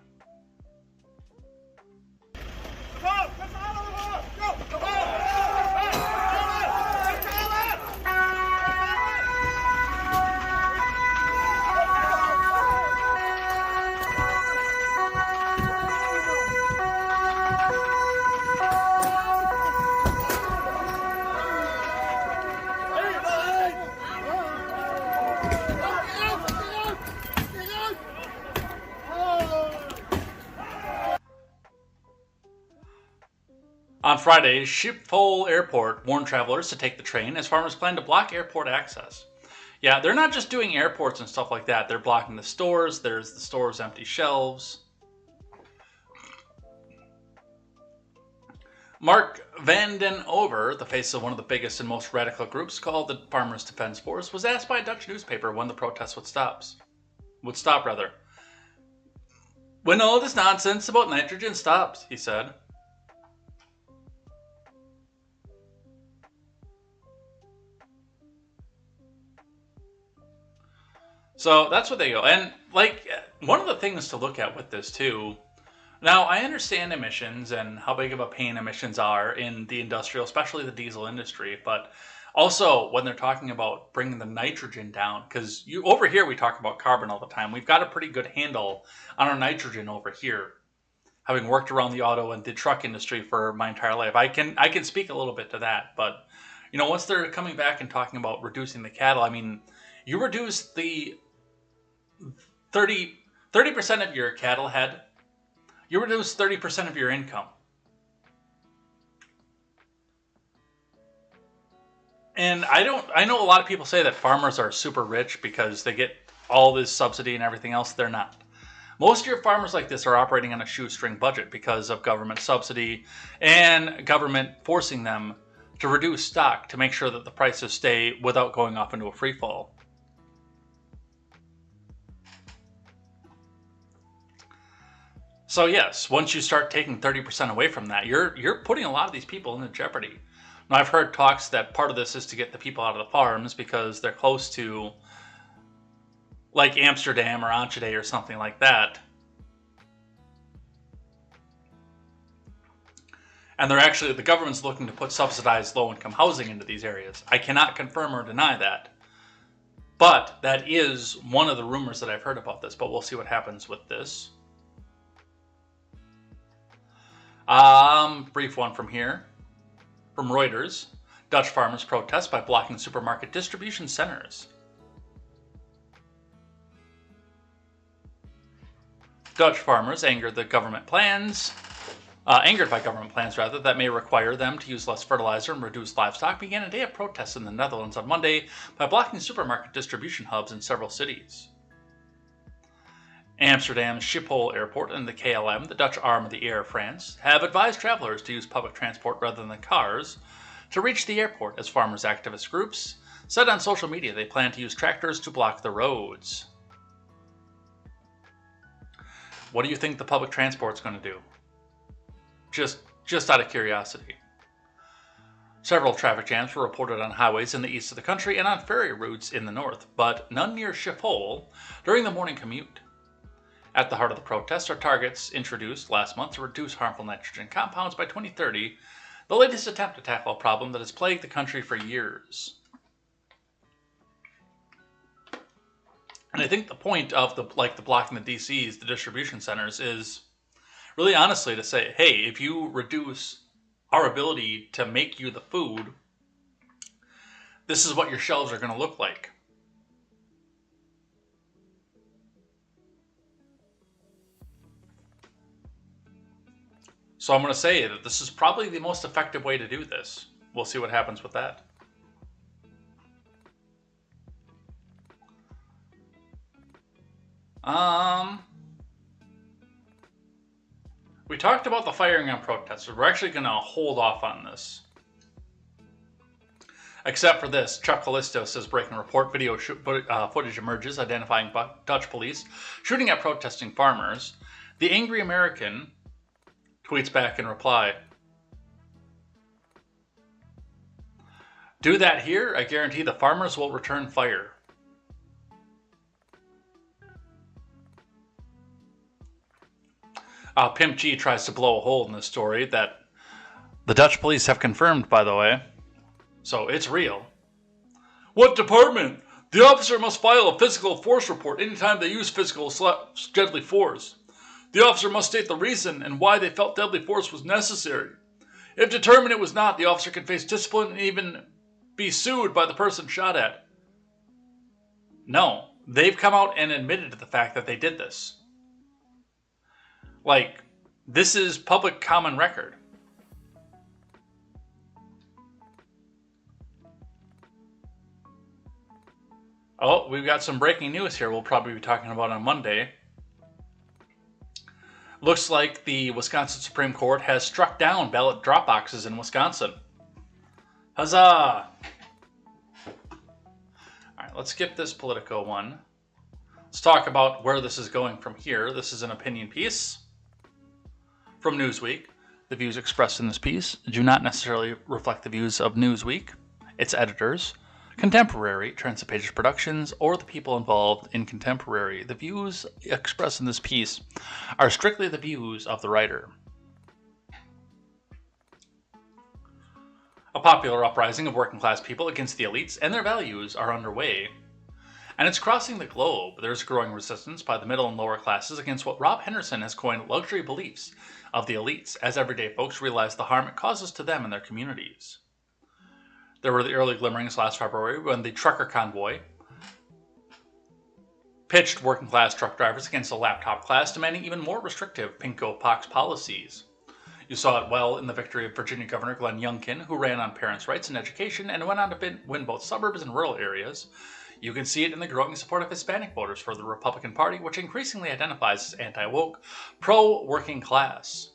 On Friday, Schiphol Airport warned travelers to take the train as farmers plan to block airport access. Yeah, they're not just doing airports and stuff like that. They're blocking the stores. There's the stores' empty shelves. Mark Vanden Over, the face of one of the biggest and most radical groups called the Farmers Defence Force, was asked by a Dutch newspaper when the protests would stop. When all this nonsense about nitrogen stops, he said. So that's what they go. And like one of the things to look at with this too. Now I understand emissions and how big of a pain emissions are in the industrial, especially the diesel industry, but also when they're talking about bringing the nitrogen down, because over here we talk about carbon all the time. We've got a pretty good handle on our nitrogen over here. Having worked around the auto and the truck industry for my entire life, I can speak a little bit to that. But once they're coming back and talking about reducing the cattle, I mean, you reduce the 30% of your cattle head, you reduce 30% of your income. And I know a lot of people say that farmers are super rich because they get all this subsidy and everything else. They're not. Most of your farmers like this are operating on a shoestring budget because of government subsidy and government forcing them to reduce stock to make sure that the prices stay without going off into a free fall. So yes, once you start taking 30% away from that, you're putting a lot of these people into jeopardy. Now I've heard talks that part of this is to get the people out of the farms because they're close to like Amsterdam or Enschede or something like that. And the government's looking to put subsidized low-income housing into these areas. I cannot confirm or deny that. But that is one of the rumors that I've heard about this, but we'll see what happens with this. Brief one from here. From Reuters. Dutch farmers protest by blocking supermarket distribution centers. Dutch farmers angered by government plans that may require them to use less fertilizer and reduce livestock, began a day of protests in the Netherlands on Monday by blocking supermarket distribution hubs in several cities. Amsterdam's Schiphol Airport and the KLM, the Dutch arm of the Air France, have advised travelers to use public transport rather than cars to reach the airport, as farmers' activist groups said on social media they plan to use tractors to block the roads. What do you think the public transport's going to do? Just out of curiosity. Several traffic jams were reported on highways in the east of the country and on ferry routes in the north, but none near Schiphol during the morning commute. At the heart of the protests are targets introduced last month to reduce harmful nitrogen compounds by 2030, the latest attempt to tackle a problem that has plagued the country for years. And I think the point of the blocking the DCs, the distribution centers, is really honestly to say, hey, if you reduce our ability to make you the food, this is what your shelves are going to look like. So I'm going to say that this is probably the most effective way to do this. We'll see what happens with that. We talked about the firing on protesters. We're actually going to hold off on this. Except for this, Chuck Callisto says breaking report, video footage emerges identifying Dutch police shooting at protesting farmers. The angry American tweets back in reply, "Do that here, I guarantee the farmers will return fire." Pimp G tries to blow a hole in this story that the Dutch police have confirmed, by the way. So it's real. What department? The officer must file a physical force report anytime they use deadly force. The officer must state the reason and why they felt deadly force was necessary. If determined it was not, the officer can face discipline and even be sued by the person shot at. No, they've come out and admitted to the fact that they did this. Like, this is public common record. Oh, we've got some breaking news here we'll probably be talking about on Monday. Looks like the Wisconsin Supreme Court has struck down ballot drop boxes in Wisconsin. Huzzah! Alright, let's skip this Politico one. Let's talk about where this is going from here. This is an opinion piece from Newsweek. The views expressed in this piece do not necessarily reflect the views of Newsweek, its editors, Contemporary, Transit Pages Productions, or the people involved in Contemporary. The views expressed in this piece are strictly the views of the writer. A popular uprising of working class people against the elites and their values are underway. And it's crossing the globe. There's growing resistance by the middle and lower classes against what Rob Henderson has coined luxury beliefs of the elites, as everyday folks realize the harm it causes to them and their communities. There were the early glimmerings last February when the trucker convoy pitched working class truck drivers against a laptop class, demanding even more restrictive pinko pox policies. You saw it well in the victory of Virginia Governor Glenn Youngkin, who ran on parents' rights and education and went on to win both suburbs and rural areas. You can see it in the growing support of Hispanic voters for the Republican Party, which increasingly identifies as anti-woke, pro-working class.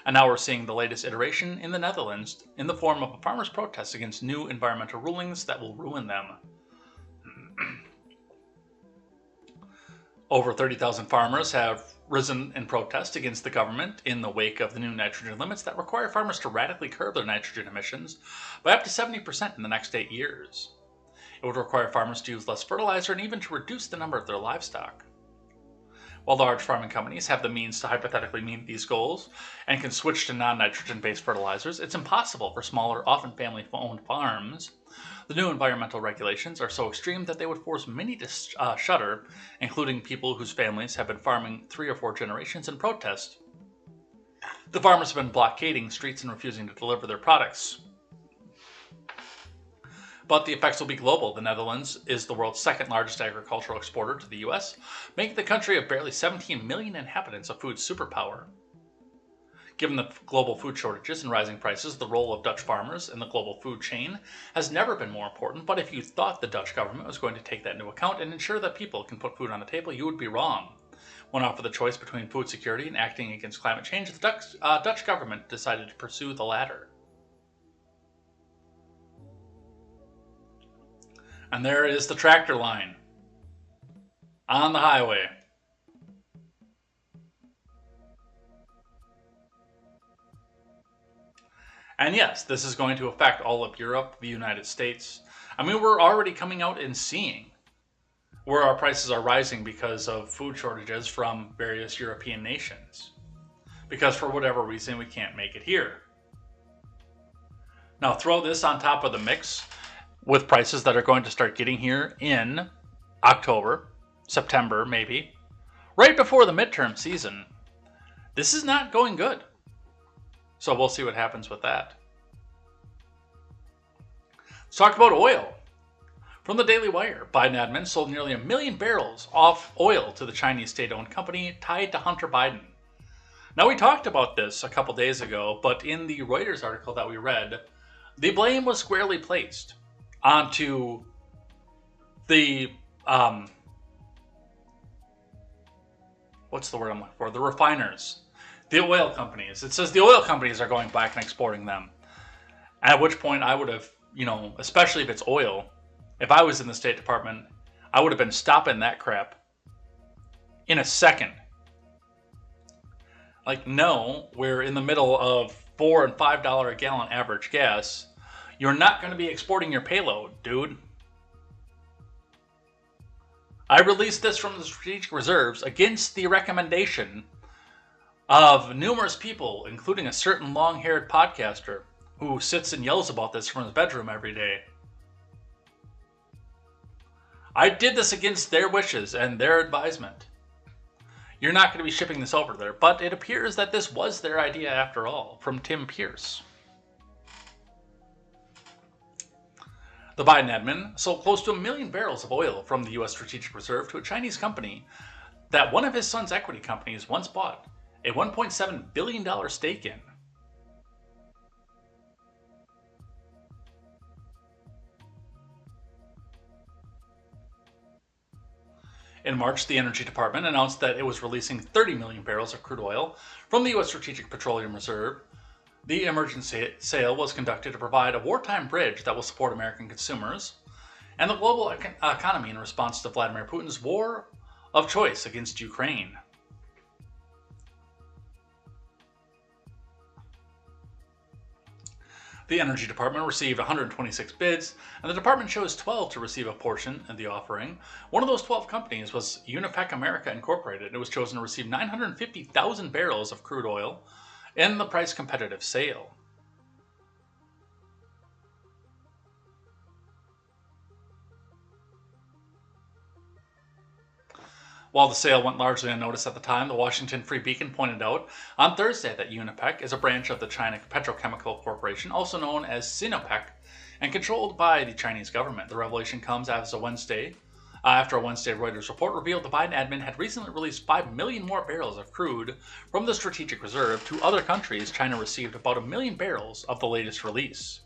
And now we're seeing the latest iteration in the Netherlands in the form of a farmers' protest against new environmental rulings that will ruin them. Over 30,000 farmers have risen in protest against the government in the wake of the new nitrogen limits that require farmers to radically curb their nitrogen emissions by up to 70% in the next 8 years. It would require farmers to use less fertilizer and even to reduce the number of their livestock. While large farming companies have the means to hypothetically meet these goals and can switch to non-nitrogen-based fertilizers, it's impossible for smaller, often family-owned farms. The new environmental regulations are so extreme that they would force many to shutter, including people whose families have been farming 3 or 4 generations in protest. The farmers have been blockading streets and refusing to deliver their products. But the effects will be global. The Netherlands is the world's second largest agricultural exporter to the US, making the country of barely 17 million inhabitants a food superpower. Given the global food shortages and rising prices, the role of Dutch farmers in the global food chain has never been more important. But if you thought the Dutch government was going to take that into account and ensure that people can put food on the table, you would be wrong. When offered the choice between food security and acting against climate change, the Dutch government decided to pursue the latter. And there is the tractor line on the highway. And yes, this is going to affect all of Europe, the United States. I mean, we're already coming out and seeing where our prices are rising because of food shortages from various European nations. Because for whatever reason, we can't make it here. Now throw this on top of the mix with prices that are going to start getting here in October, September maybe, right before the midterm season. This is not going good. So we'll see what happens with that. Let's talk about oil. From the Daily Wire, Biden admin sold nearly 1 million barrels of oil to the Chinese state-owned company tied to Hunter Biden. Now we talked about this a couple days ago, but in the Reuters article that we read, the blame was squarely placed onto the, what's the word I'm looking for? The refiners, the oil companies. It says the oil companies are going back and exporting them. At which point I would have, especially if it's oil, if I was in the State Department, I would have been stopping that crap in a second. Like, no, we're in the middle of $4 and $5 a gallon average gas. You're not going to be exporting your payload, dude. I released this from the strategic reserves against the recommendation of numerous people, including a certain long-haired podcaster who sits and yells about this from his bedroom every day. I did this against their wishes and their advisement. You're not going to be shipping this over there, but it appears that this was their idea after all, from Tim Pierce. The Biden admin sold close to 1 million barrels of oil from the U.S. Strategic Reserve to a Chinese company that one of his son's equity companies once bought a $1.7 billion stake in. In March, the Energy Department announced that it was releasing 30 million barrels of crude oil from the U.S. Strategic Petroleum Reserve. The emergency sale was conducted to provide a wartime bridge that will support American consumers and the global economy in response to Vladimir Putin's war of choice against Ukraine. The Energy Department received 126 bids, and the department chose 12 to receive a portion of the offering. One of those 12 companies was Unipec America Incorporated. It was chosen to receive 950,000 barrels of crude oil in the price-competitive sale. While the sale went largely unnoticed at the time, the Washington Free Beacon pointed out on Thursday that Unipec is a branch of the China Petrochemical Corporation, also known as Sinopec, and controlled by the Chinese government. The revelation comes after a Wednesday Reuters report revealed the Biden admin had recently released 5 million more barrels of crude from the strategic reserve to other countries. China received about 1 million barrels of the latest release.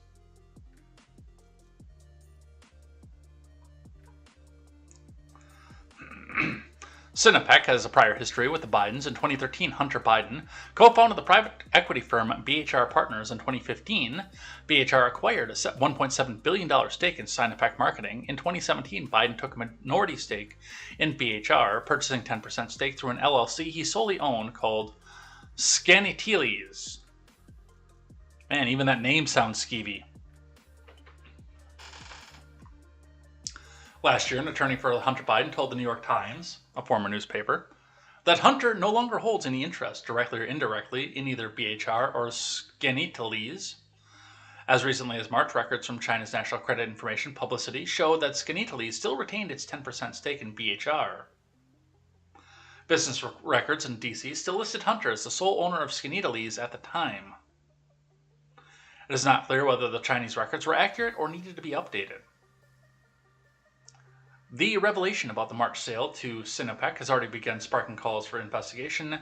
Sinopec has a prior history with the Bidens. In 2013, Hunter Biden co-founded the private equity firm BHR Partners. In 2015, BHR acquired a $1.7 billion stake in Sinopec Marketing. In 2017, Biden took a minority stake in BHR, purchasing 10% stake through an LLC he solely owned called Scanitiles. Man, even that name sounds skeevy. Last year, an attorney for Hunter Biden told the New York Times, a former newspaper, that Hunter no longer holds any interest, directly or indirectly, in either BHR or Scanitiles. As recently as March, records from China's National Credit Information Publicity showed that Scanitiles still retained its 10% stake in BHR. Business records in D.C. still listed Hunter as the sole owner of Scanitiles at the time. It is not clear whether the Chinese records were accurate or needed to be updated. The revelation about the March sale to Sinopec has already begun sparking calls for investigation.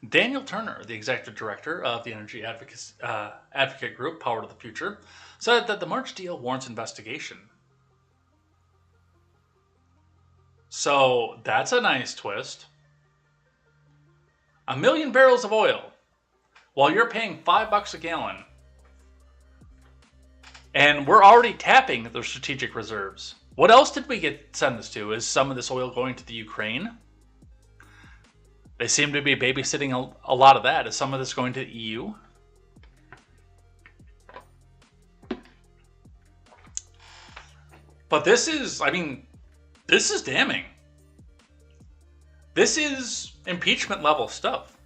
Daniel Turner, the executive director of the energy advocate group Power to the Future, said that the March deal warrants investigation. So that's a nice twist. 1 million barrels of oil while you're paying $5 a gallon. And we're already tapping the strategic reserves. What else did we send this to? Is some of this oil going to the Ukraine? They seem to be babysitting a lot of that. Is some of this going to the EU? But this is damning. This is impeachment level stuff.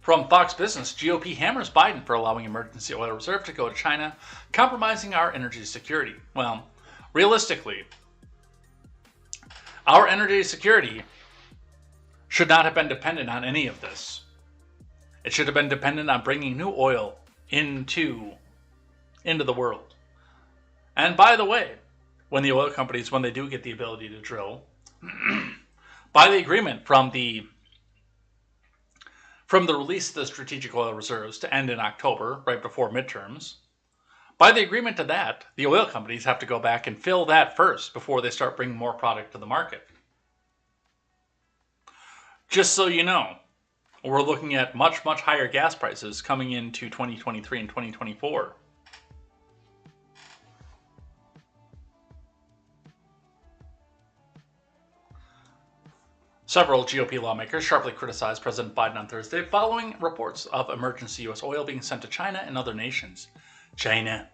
From Fox Business, GOP hammers Biden for allowing emergency oil reserve to go to China, compromising our energy security. Well, realistically, our energy security should not have been dependent on any of this. It should have been dependent on bringing new oil into the world. And by the way, when the oil companies, when they do get the ability to drill, by the agreement from the release of the strategic oil reserves to end in October, right before midterms, by the agreement to that, the oil companies have to go back and fill that first before they start bringing more product to the market. Just so you know, we're looking at much, much higher gas prices coming into 2023 and 2024. Several GOP lawmakers sharply criticized President Biden on Thursday following reports of emergency U.S. oil being sent to China and other nations. China.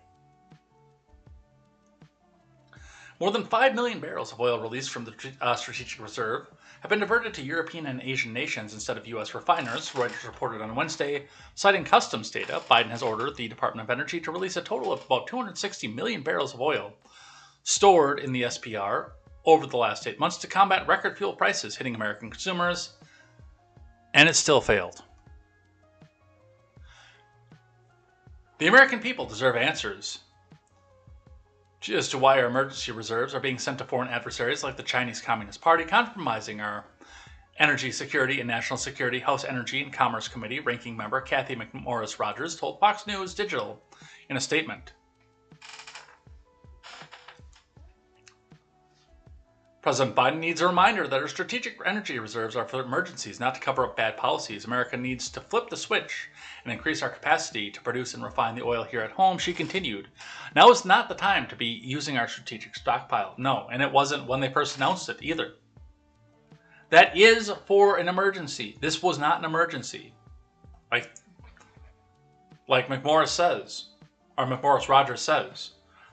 More than 5 million barrels of oil released from the strategic reserve have been diverted to European and Asian nations instead of U.S. refiners, Reuters reported on Wednesday. Citing customs data, Biden has ordered the Department of Energy to release a total of about 260 million barrels of oil stored in the SPR over the last 8 months to combat record fuel prices hitting American consumers, and it still failed. The American people deserve answers as to why our emergency reserves are being sent to foreign adversaries like the Chinese Communist Party, compromising our energy security and national security. House Energy and Commerce Committee ranking member Kathy McMorris Rogers told Fox News Digital in a statement. President Biden needs a reminder that our strategic energy reserves are for emergencies, not to cover up bad policies. America needs to flip the switch and increase our capacity to produce and refine the oil here at home, she continued. Now is not the time to be using our strategic stockpile. No, and it wasn't when they first announced it either. That is for an emergency. This was not an emergency. Like McMorris says, or McMorris Rogers says,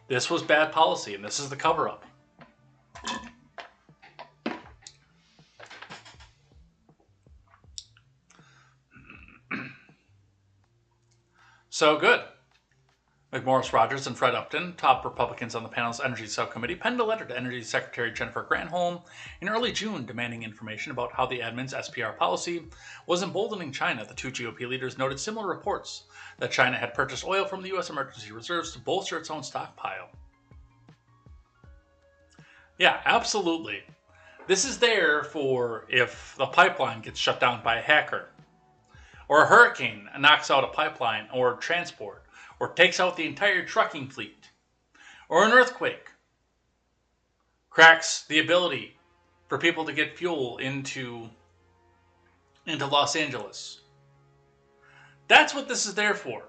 this was bad policy, and this is the cover-up. So good. McMorris Rogers and Fred Upton, top Republicans on the panel's Energy Subcommittee, penned a letter to Energy Secretary Jennifer Granholm in early June demanding information about how the admin's SPR policy was emboldening China. The two GOP leaders noted similar reports that China had purchased oil from the U.S. emergency reserves to bolster its own stockpile. Yeah, absolutely. This is there for if the pipeline gets shut down by a hacker, or a hurricane knocks out a pipeline or transport, or takes out the entire trucking fleet, or an earthquake cracks the ability for people to get fuel into Los Angeles. That's what this is there for.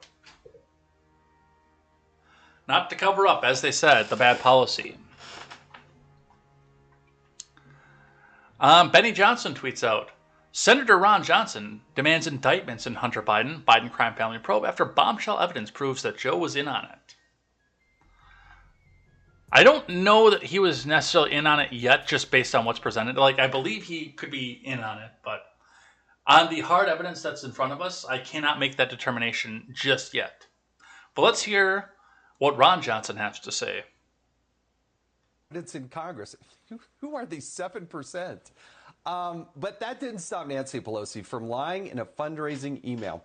Not to cover up, as they said, the bad policy. Benny Johnson tweets out, Senator Ron Johnson demands indictments in Hunter Biden crime family probe after bombshell evidence proves that Joe was in on it. I don't know that he was necessarily in on it yet, just based on what's presented. I believe he could be in on it, but on the hard evidence that's in front of us, I cannot make that determination just yet. But let's hear what Ron Johnson has to say. It's in Congress. Who are these 7%? But that didn't stop Nancy Pelosi from lying in a fundraising email.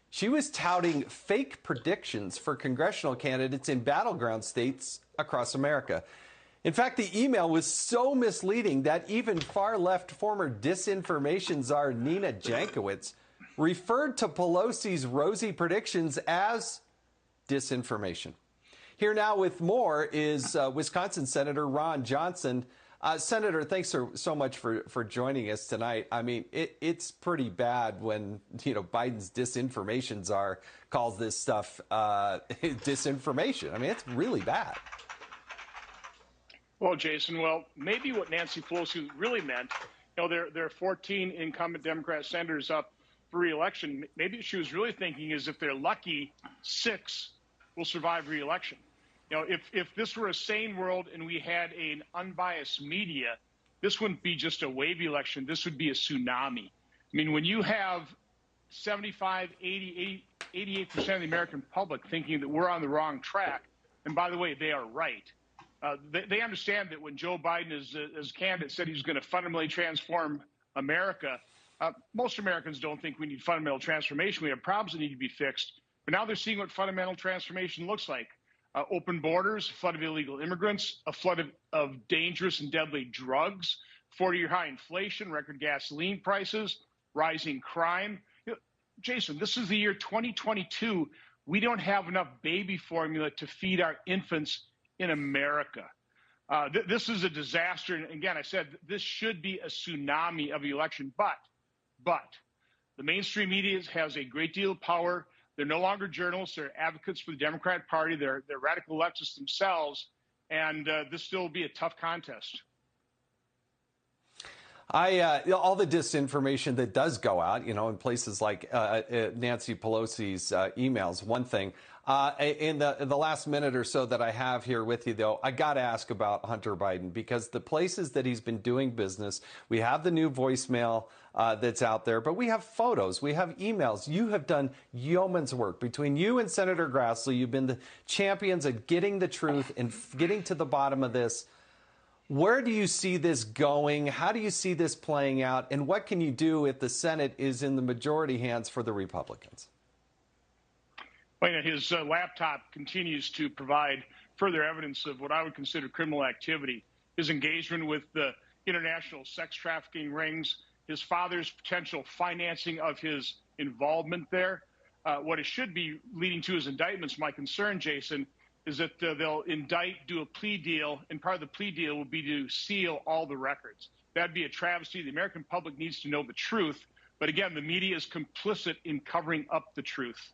She was touting fake predictions for congressional candidates in battleground states across America. In fact, the email was so misleading that even far-left former disinformation czar Nina Jankowicz referred to Pelosi's rosy predictions as disinformation. Here now with more is Wisconsin Senator Ron Johnson. Senator, thanks so much for joining us tonight. I mean, it's pretty bad when, Biden's disinformation czar calls this stuff disinformation. I mean, it's really bad. Well, Jason, maybe what Nancy Pelosi really meant, there are 14 incumbent Democrat senators up for re-election. Maybe she was really thinking is if they're lucky, 6 will survive re-election. If this were a sane world and we had an unbiased media, this wouldn't be just a wavy election. This would be a tsunami. I mean, when you have 75, 80, 88% of the American public thinking that we're on the wrong track, and by the way, they are right. They understand that when Joe Biden, as candidate, said he was going to fundamentally transform America, most Americans don't think we need fundamental transformation. We have problems that need to be fixed. But now they're seeing what fundamental transformation looks like. Open borders, a flood of illegal immigrants, a flood of dangerous and deadly drugs, 40-year high inflation, record gasoline prices, rising crime. Jason, this is the year 2022. We don't have enough baby formula to feed our infants in America. This is a disaster. And again, I said this should be a tsunami of the election. But the mainstream media has a great deal of power. They're no longer journalists. They're advocates for the Democrat Party. They're radical leftists themselves. And this still will be a tough contest. All the disinformation that does go out, in places like Nancy Pelosi's emails, one thing. In the last minute or so that I have here with you, though, I got to ask about Hunter Biden, because the places that he's been doing business, we have the new voicemail that's out there, but we have photos, we have emails. You have done yeoman's work. Between you and Senator Grassley, you've been the champions of getting the truth and getting to the bottom of this. Where do you see this going? How do you see this playing out? And what can you do if the Senate is in the majority hands for the Republicans? Well, his laptop continues to provide further evidence of what I would consider criminal activity. His engagement with the international sex trafficking rings, his father's potential financing of his involvement there. What it should be leading to his indictments, my concern, Jason, is that they'll indict, do a plea deal, and part of the plea deal will be to seal all the records. That'd be a travesty. The American public needs to know the truth. But again, the media is complicit in covering up the truth.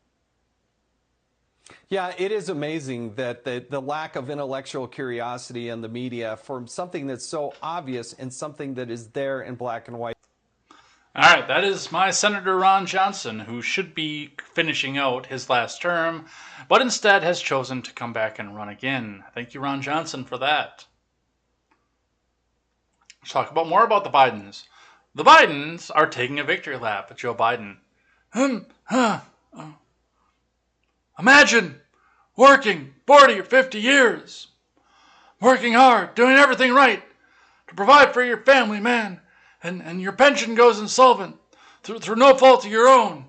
Yeah, it is amazing that the lack of intellectual curiosity in the media for something that's so obvious and something that is there in black and white. All right, that is my Senator Ron Johnson, who should be finishing out his last term, but instead has chosen to come back and run again. Thank you, Ron Johnson, for that. Let's talk more about the Bidens. The Bidens are taking a victory lap at Joe Biden. Imagine working 40 or 50 years, working hard, doing everything right to provide for your family, man. And your pension goes insolvent through no fault of your own.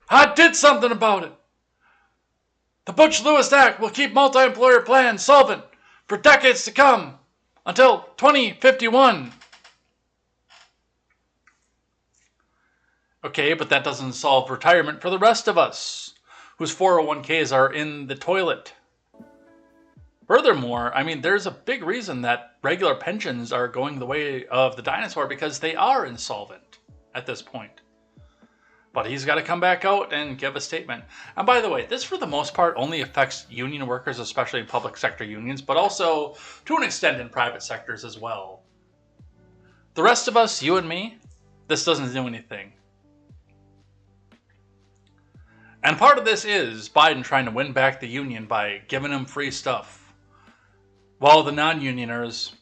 I did something about it. The Butch-Lewis Act will keep multi-employer plans solvent for decades to come until 2051. Okay, but that doesn't solve retirement for the rest of us, whose 401ks are in the toilet. Furthermore, I mean, there's a big reason that regular pensions are going the way of the dinosaur because they are insolvent at this point. But he's got to come back out and give a statement. And by the way, this for the most part only affects union workers, especially in public sector unions, but also to an extent in private sectors as well. The rest of us, you and me, this doesn't do anything. And part of this is Biden trying to win back the union by giving them free stuff, while the non-unioners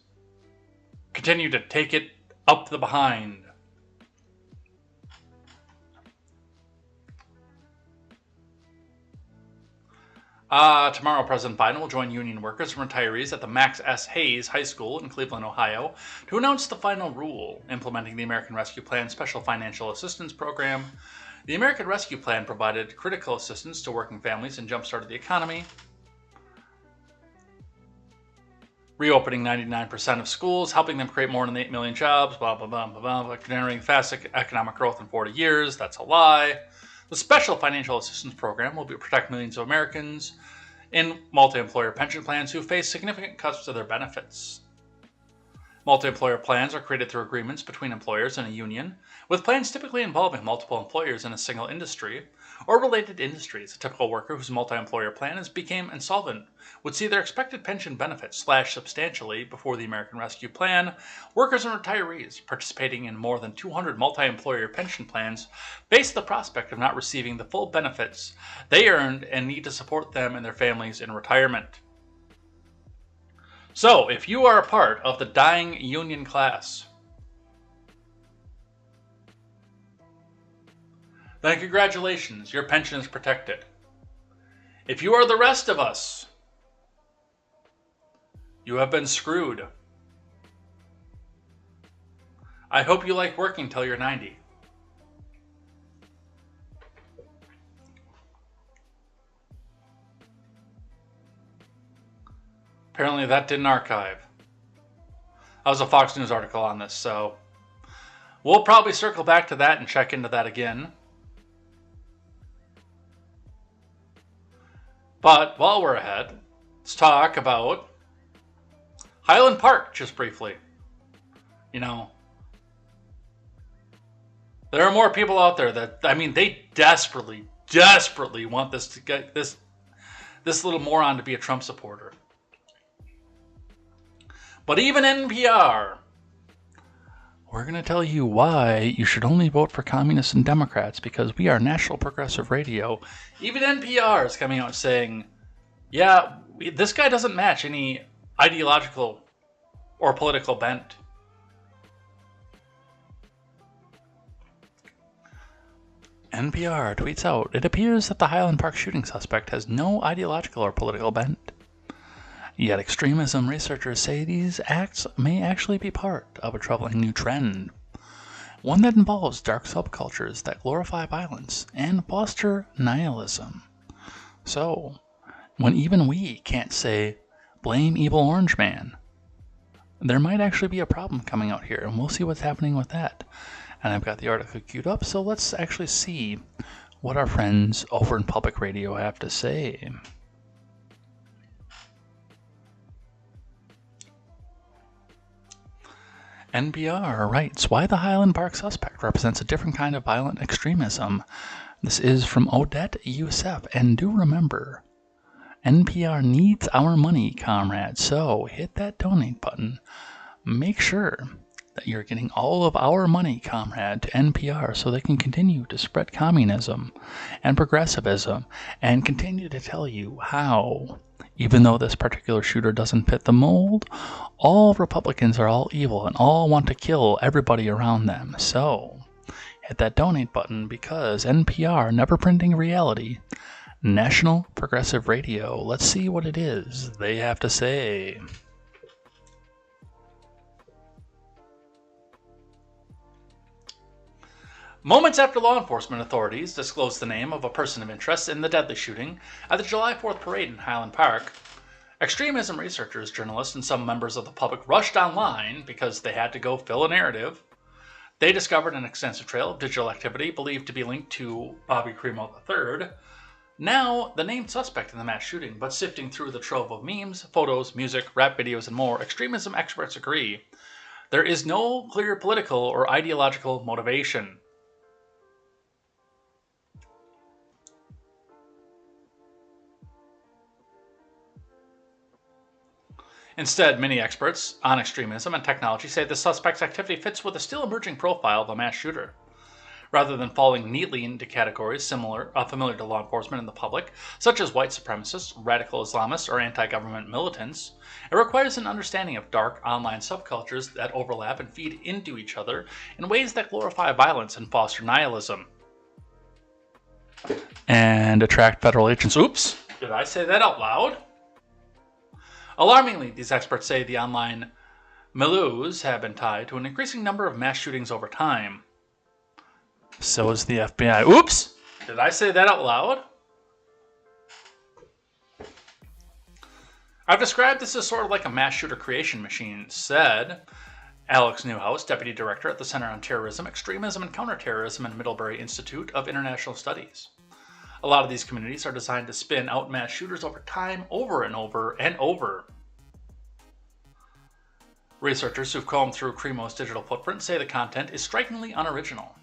continue to take it up the behind. Tomorrow, President Biden will join union workers and retirees at the Max S. Hayes High School in Cleveland, Ohio, to announce the final rule implementing the American Rescue Plan Special Financial Assistance Program. The American Rescue Plan provided critical assistance to working families and jump-started the economy, reopening 99% of schools, helping them create more than 8 million jobs, blah, blah, blah, blah, blah, generating fast economic growth in 40 years. That's a lie. The Special Financial Assistance Program will protect millions of Americans in multi-employer pension plans who face significant cuts to their benefits. Multi-employer plans are created through agreements between employers and a union, with plans typically involving multiple employers in a single industry or related industries. A typical worker whose multi-employer plan became insolvent would see their expected pension benefits slashed substantially before the American Rescue Plan. Workers and retirees participating in more than 200 multi-employer pension plans face the prospect of not receiving the full benefits they earned and need to support them and their families in retirement. So, if you are a part of the dying union class, then congratulations, your pension is protected. If you are the rest of us, you have been screwed. I hope you like working till you're 90. Apparently that didn't archive. That was a Fox News article on this, so we'll probably circle back to that and check into that again. But while we're ahead, let's talk about Highland Park just briefly. You know, there are more people out there that, I mean, they desperately want this to get this little moron to be a Trump supporter. But even NPR, we're going to tell you why you should only vote for communists and Democrats, because we are National Progressive Radio. Even NPR is coming out saying, yeah, this guy doesn't match any ideological or political bent. NPR tweets out, it appears that the Highland Park shooting suspect has no ideological or political bent. Yet extremism researchers say these acts may actually be part of a troubling new trend, one that involves dark subcultures that glorify violence and foster nihilism. So, when even we can't say, blame evil orange man, there might actually be a problem coming out here, and we'll see what's happening with that. And I've got the article queued up, so let's actually see what our friends over in public radio have to say. NPR writes, why the Highland Park suspect represents a different kind of violent extremism. This is from Odette Youssef, and do remember, NPR needs our money, comrades, so hit that donate button. Make sure that you're getting all of our money, comrade, to NPR so they can continue to spread communism and progressivism and continue to tell you how, even though this particular shooter doesn't fit the mold, all Republicans are all evil and all want to kill everybody around them. So hit that donate button, because NPR, never printing reality, National Progressive Radio. Let's see what it is they have to say. Moments after law enforcement authorities disclosed the name of a person of interest in the deadly shooting at the July 4th parade in Highland Park, extremism researchers, journalists, and some members of the public rushed online because they had to go fill a narrative. They discovered an extensive trail of digital activity believed to be linked to Bobby Cremo III, now the named suspect in the mass shooting. But sifting through the trove of memes, photos, music, rap videos, and more, extremism experts agree there is no clear political or ideological motivation. Instead, many experts on extremism and technology say the suspect's activity fits with a still emerging profile of a mass shooter. Rather than falling neatly into categories familiar to law enforcement and the public, such as white supremacists, radical Islamists, or anti-government militants, it requires an understanding of dark online subcultures that overlap and feed into each other in ways that glorify violence and foster nihilism. And attract federal agents. Oops, did I say that out loud? Alarmingly, these experts say the online milieus have been tied to an increasing number of mass shootings over time. So is the FBI. Oops! Did I say that out loud? I've described this as sort of like a mass shooter creation machine, said Alex Newhouse, Deputy Director at the Center on Terrorism, Extremism, and Counterterrorism at Middlebury Institute of International Studies. A lot of these communities are designed to spin out mass shooters over time, over and over and over. Researchers who've combed through Cremo's digital footprint say the content is strikingly unoriginal.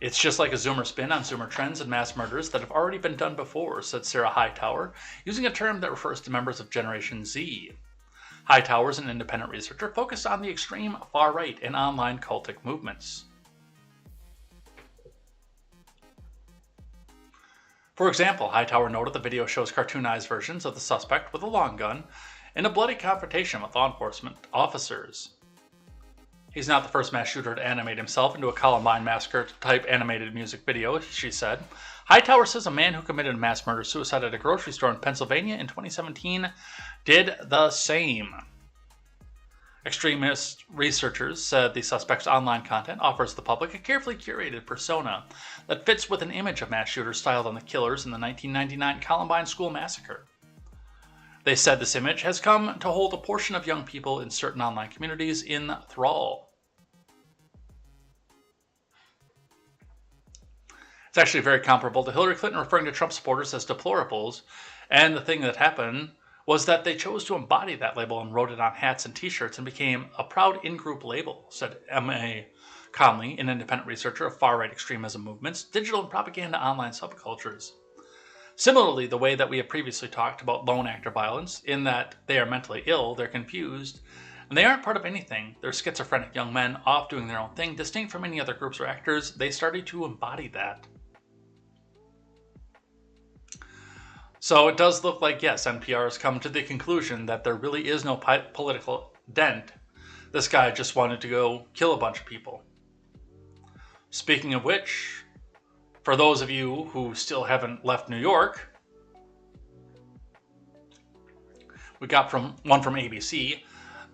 It's just like a Zoomer spin on Zoomer trends and mass murders that have already been done before, said Sarah Hightower, using a term that refers to members of Generation Z. Hightower is an independent researcher focused on the extreme far-right and online cultic movements. For example, Hightower noted the video shows cartoonized versions of the suspect with a long gun in a bloody confrontation with law enforcement officers. He's not the first mass shooter to animate himself into a Columbine Massacre-type animated music video, she said. Hightower says a man who committed a mass murder-suicide at a grocery store in Pennsylvania in 2017 did the same. Extremist researchers said the suspect's online content offers the public a carefully curated persona that fits with an image of mass shooters styled on the killers in the 1999 Columbine School Massacre. They said this image has come to hold a portion of young people in certain online communities in thrall. It's actually very comparable to Hillary Clinton referring to Trump supporters as deplorables, and the thing that happened was that they chose to embody that label and wrote it on hats and t-shirts and became a proud in-group label, said M.A. Conley, an independent researcher of far-right extremism movements, digital and propaganda online subcultures. Similarly, the way that we have previously talked about lone actor violence, in that they are mentally ill, they're confused, and they aren't part of anything. They're schizophrenic young men off doing their own thing, distinct from any other groups or actors. They started to embody that. So it does look like, yes, NPR has come to the conclusion that there really is no political dent. This guy just wanted to go kill a bunch of people. Speaking of which, for those of you who still haven't left New York, we got one from ABC.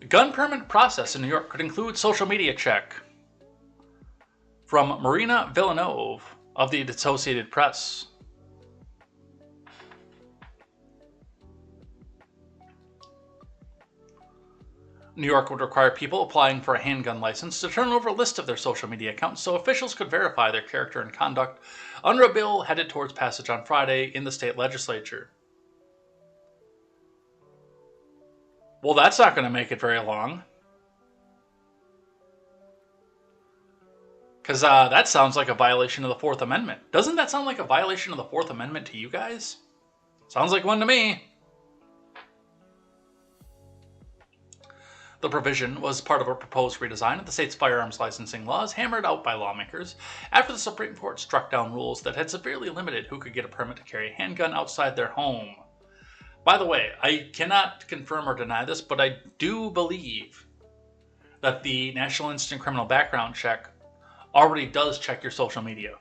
Gun permit process in New York could include social media check. From Marina Villanove of the Associated Press. New York would require people applying for a handgun license to turn over a list of their social media accounts so officials could verify their character and conduct under a bill headed towards passage on Friday in the state legislature. Well, that's not going to make it very long. Because that sounds like a violation of the Fourth Amendment. Doesn't that sound like a violation of the Fourth Amendment to you guys? Sounds like one to me. The provision was part of a proposed redesign of the state's firearms licensing laws hammered out by lawmakers after the Supreme Court struck down rules that had severely limited who could get a permit to carry a handgun outside their home. By the way, I cannot confirm or deny this, but I do believe that the National Instant Criminal Background Check already does check your social media.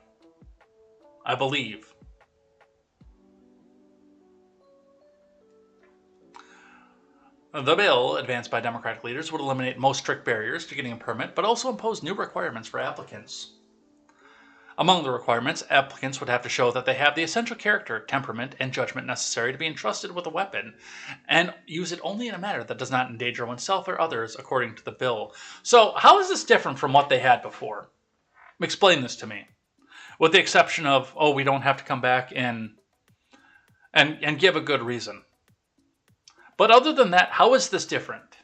I believe. The bill, advanced by Democratic leaders, would eliminate most strict barriers to getting a permit, but also impose new requirements for applicants. Among the requirements, applicants would have to show that they have the essential character, temperament, and judgment necessary to be entrusted with a weapon, and use it only in a manner that does not endanger oneself or others, according to the bill. So, how is this different from what they had before? Explain this to me. With the exception of, oh, we don't have to come back and give a good reason. But other than that, how is this different?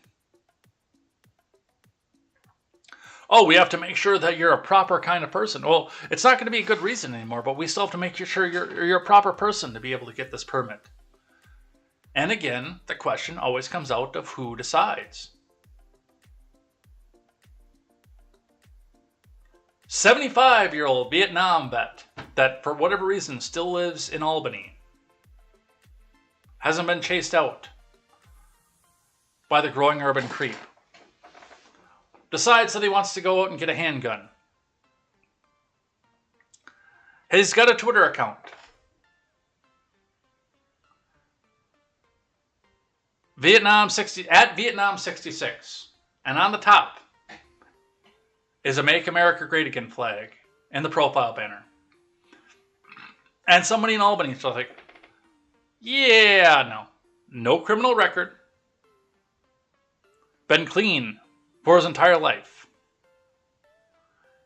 Oh, we have to make sure that you're a proper kind of person. Well, it's not going to be a good reason anymore, but we still have to make sure you're a proper person to be able to get this permit. And again, the question always comes out of who decides. 75-year-old Vietnam vet that, for whatever reason, still lives in Albany. Hasn't been chased out by the growing urban creep. Decides that he wants to go out and get a handgun. He's got a Twitter account. At Vietnam 66. And on the top is a Make America Great Again flag and the profile banner. And somebody in Albany is like, yeah, no. No criminal record. Been clean for his entire life.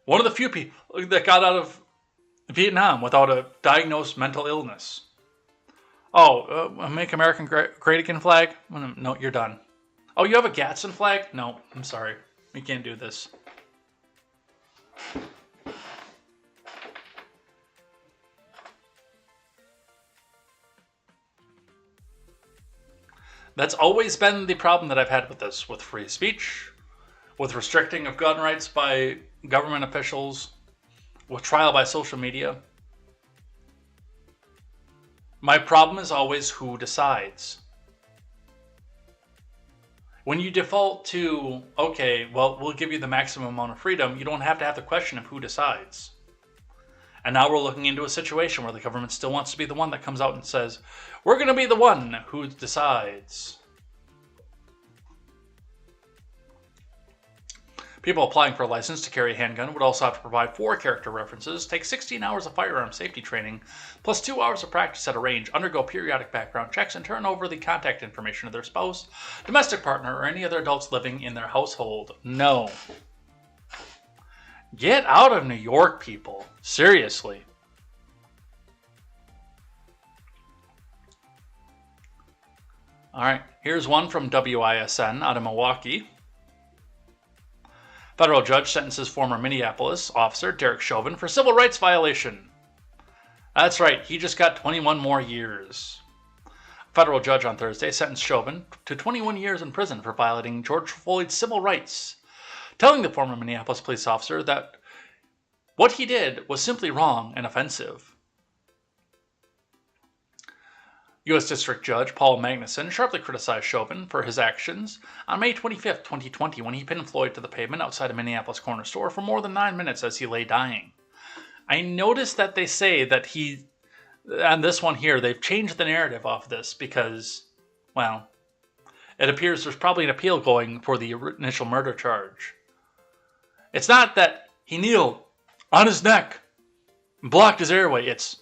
One of the few people that got out of Vietnam without a diagnosed mental illness. Oh, Make America Great Again flag? No, you're done. Oh, you have a Gadsden flag? No, I'm sorry. We can't do this. That's always been the problem that I've had with this, with free speech, with restricting of gun rights by government officials, with trial by social media. My problem is always who decides. When you default to, okay, well, we'll give you the maximum amount of freedom, you don't have to have the question of who decides. And now we're looking into a situation where the government still wants to be the one that comes out and says, we're going to be the one who decides. People applying for a license to carry a handgun would also have to provide 4 character references, take 16 hours of firearm safety training, plus 2 hours of practice at a range, undergo periodic background checks, and turn over the contact information of their spouse, domestic partner, or any other adults living in their household. No. Get out of New York, people. Seriously. Alright, here's one from WISN out of Milwaukee. Federal judge sentences former Minneapolis officer Derek Chauvin for civil rights violation. That's right, he just got 21 more years. A federal judge on Thursday sentenced Chauvin to 21 years in prison for violating George Floyd's civil rights, telling the former Minneapolis police officer that what he did was simply wrong and offensive. U.S. District Judge Paul Magnuson sharply criticized Chauvin for his actions on May 25, 2020, when he pinned Floyd to the pavement outside a Minneapolis corner store for more than 9 minutes as he lay dying. I noticed that they say that on this one here, they've changed the narrative off this because, well, it appears there's probably an appeal going for the initial murder charge. It's not that he kneeled on his neck and blocked his airway. It's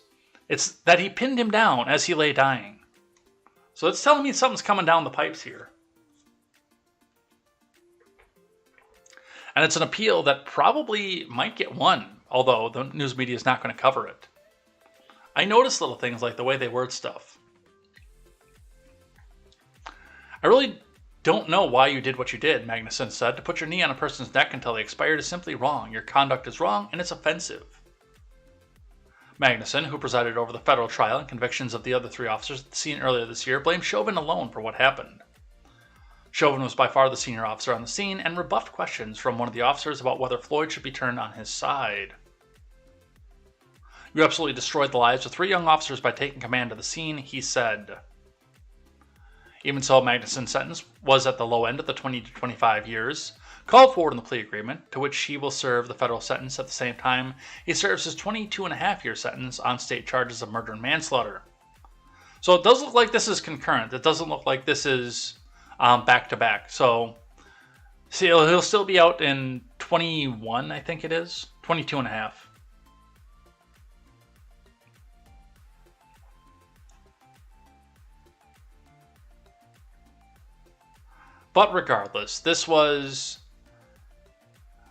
that he pinned him down as he lay dying. So it's telling me something's coming down the pipes here. And it's an appeal that probably might get won, although the news media is not going to cover it. I notice little things like the way they word stuff. I really Don't know why you did what you did, Magnuson said. To put your knee on a person's neck until they expired is simply wrong. Your conduct is wrong and it's offensive. Magnuson, who presided over the federal trial and convictions of the other 3 officers at the scene earlier this year, blamed Chauvin alone for what happened. Chauvin was by far the senior officer on the scene and rebuffed questions from one of the officers about whether Floyd should be turned on his side. You absolutely destroyed the lives of 3 young officers by taking command of the scene, he said. Even so, Magnuson's sentence was at the low end of the 20 to 25 years called forward in the plea agreement, to which he will serve the federal sentence at the same time he serves his 22.5-year sentence on state charges of murder and manslaughter. So it does look like this is concurrent. It doesn't look like this is back-to-back. So see, he'll still be out in 21, I think it is. 22.5. But regardless, this was...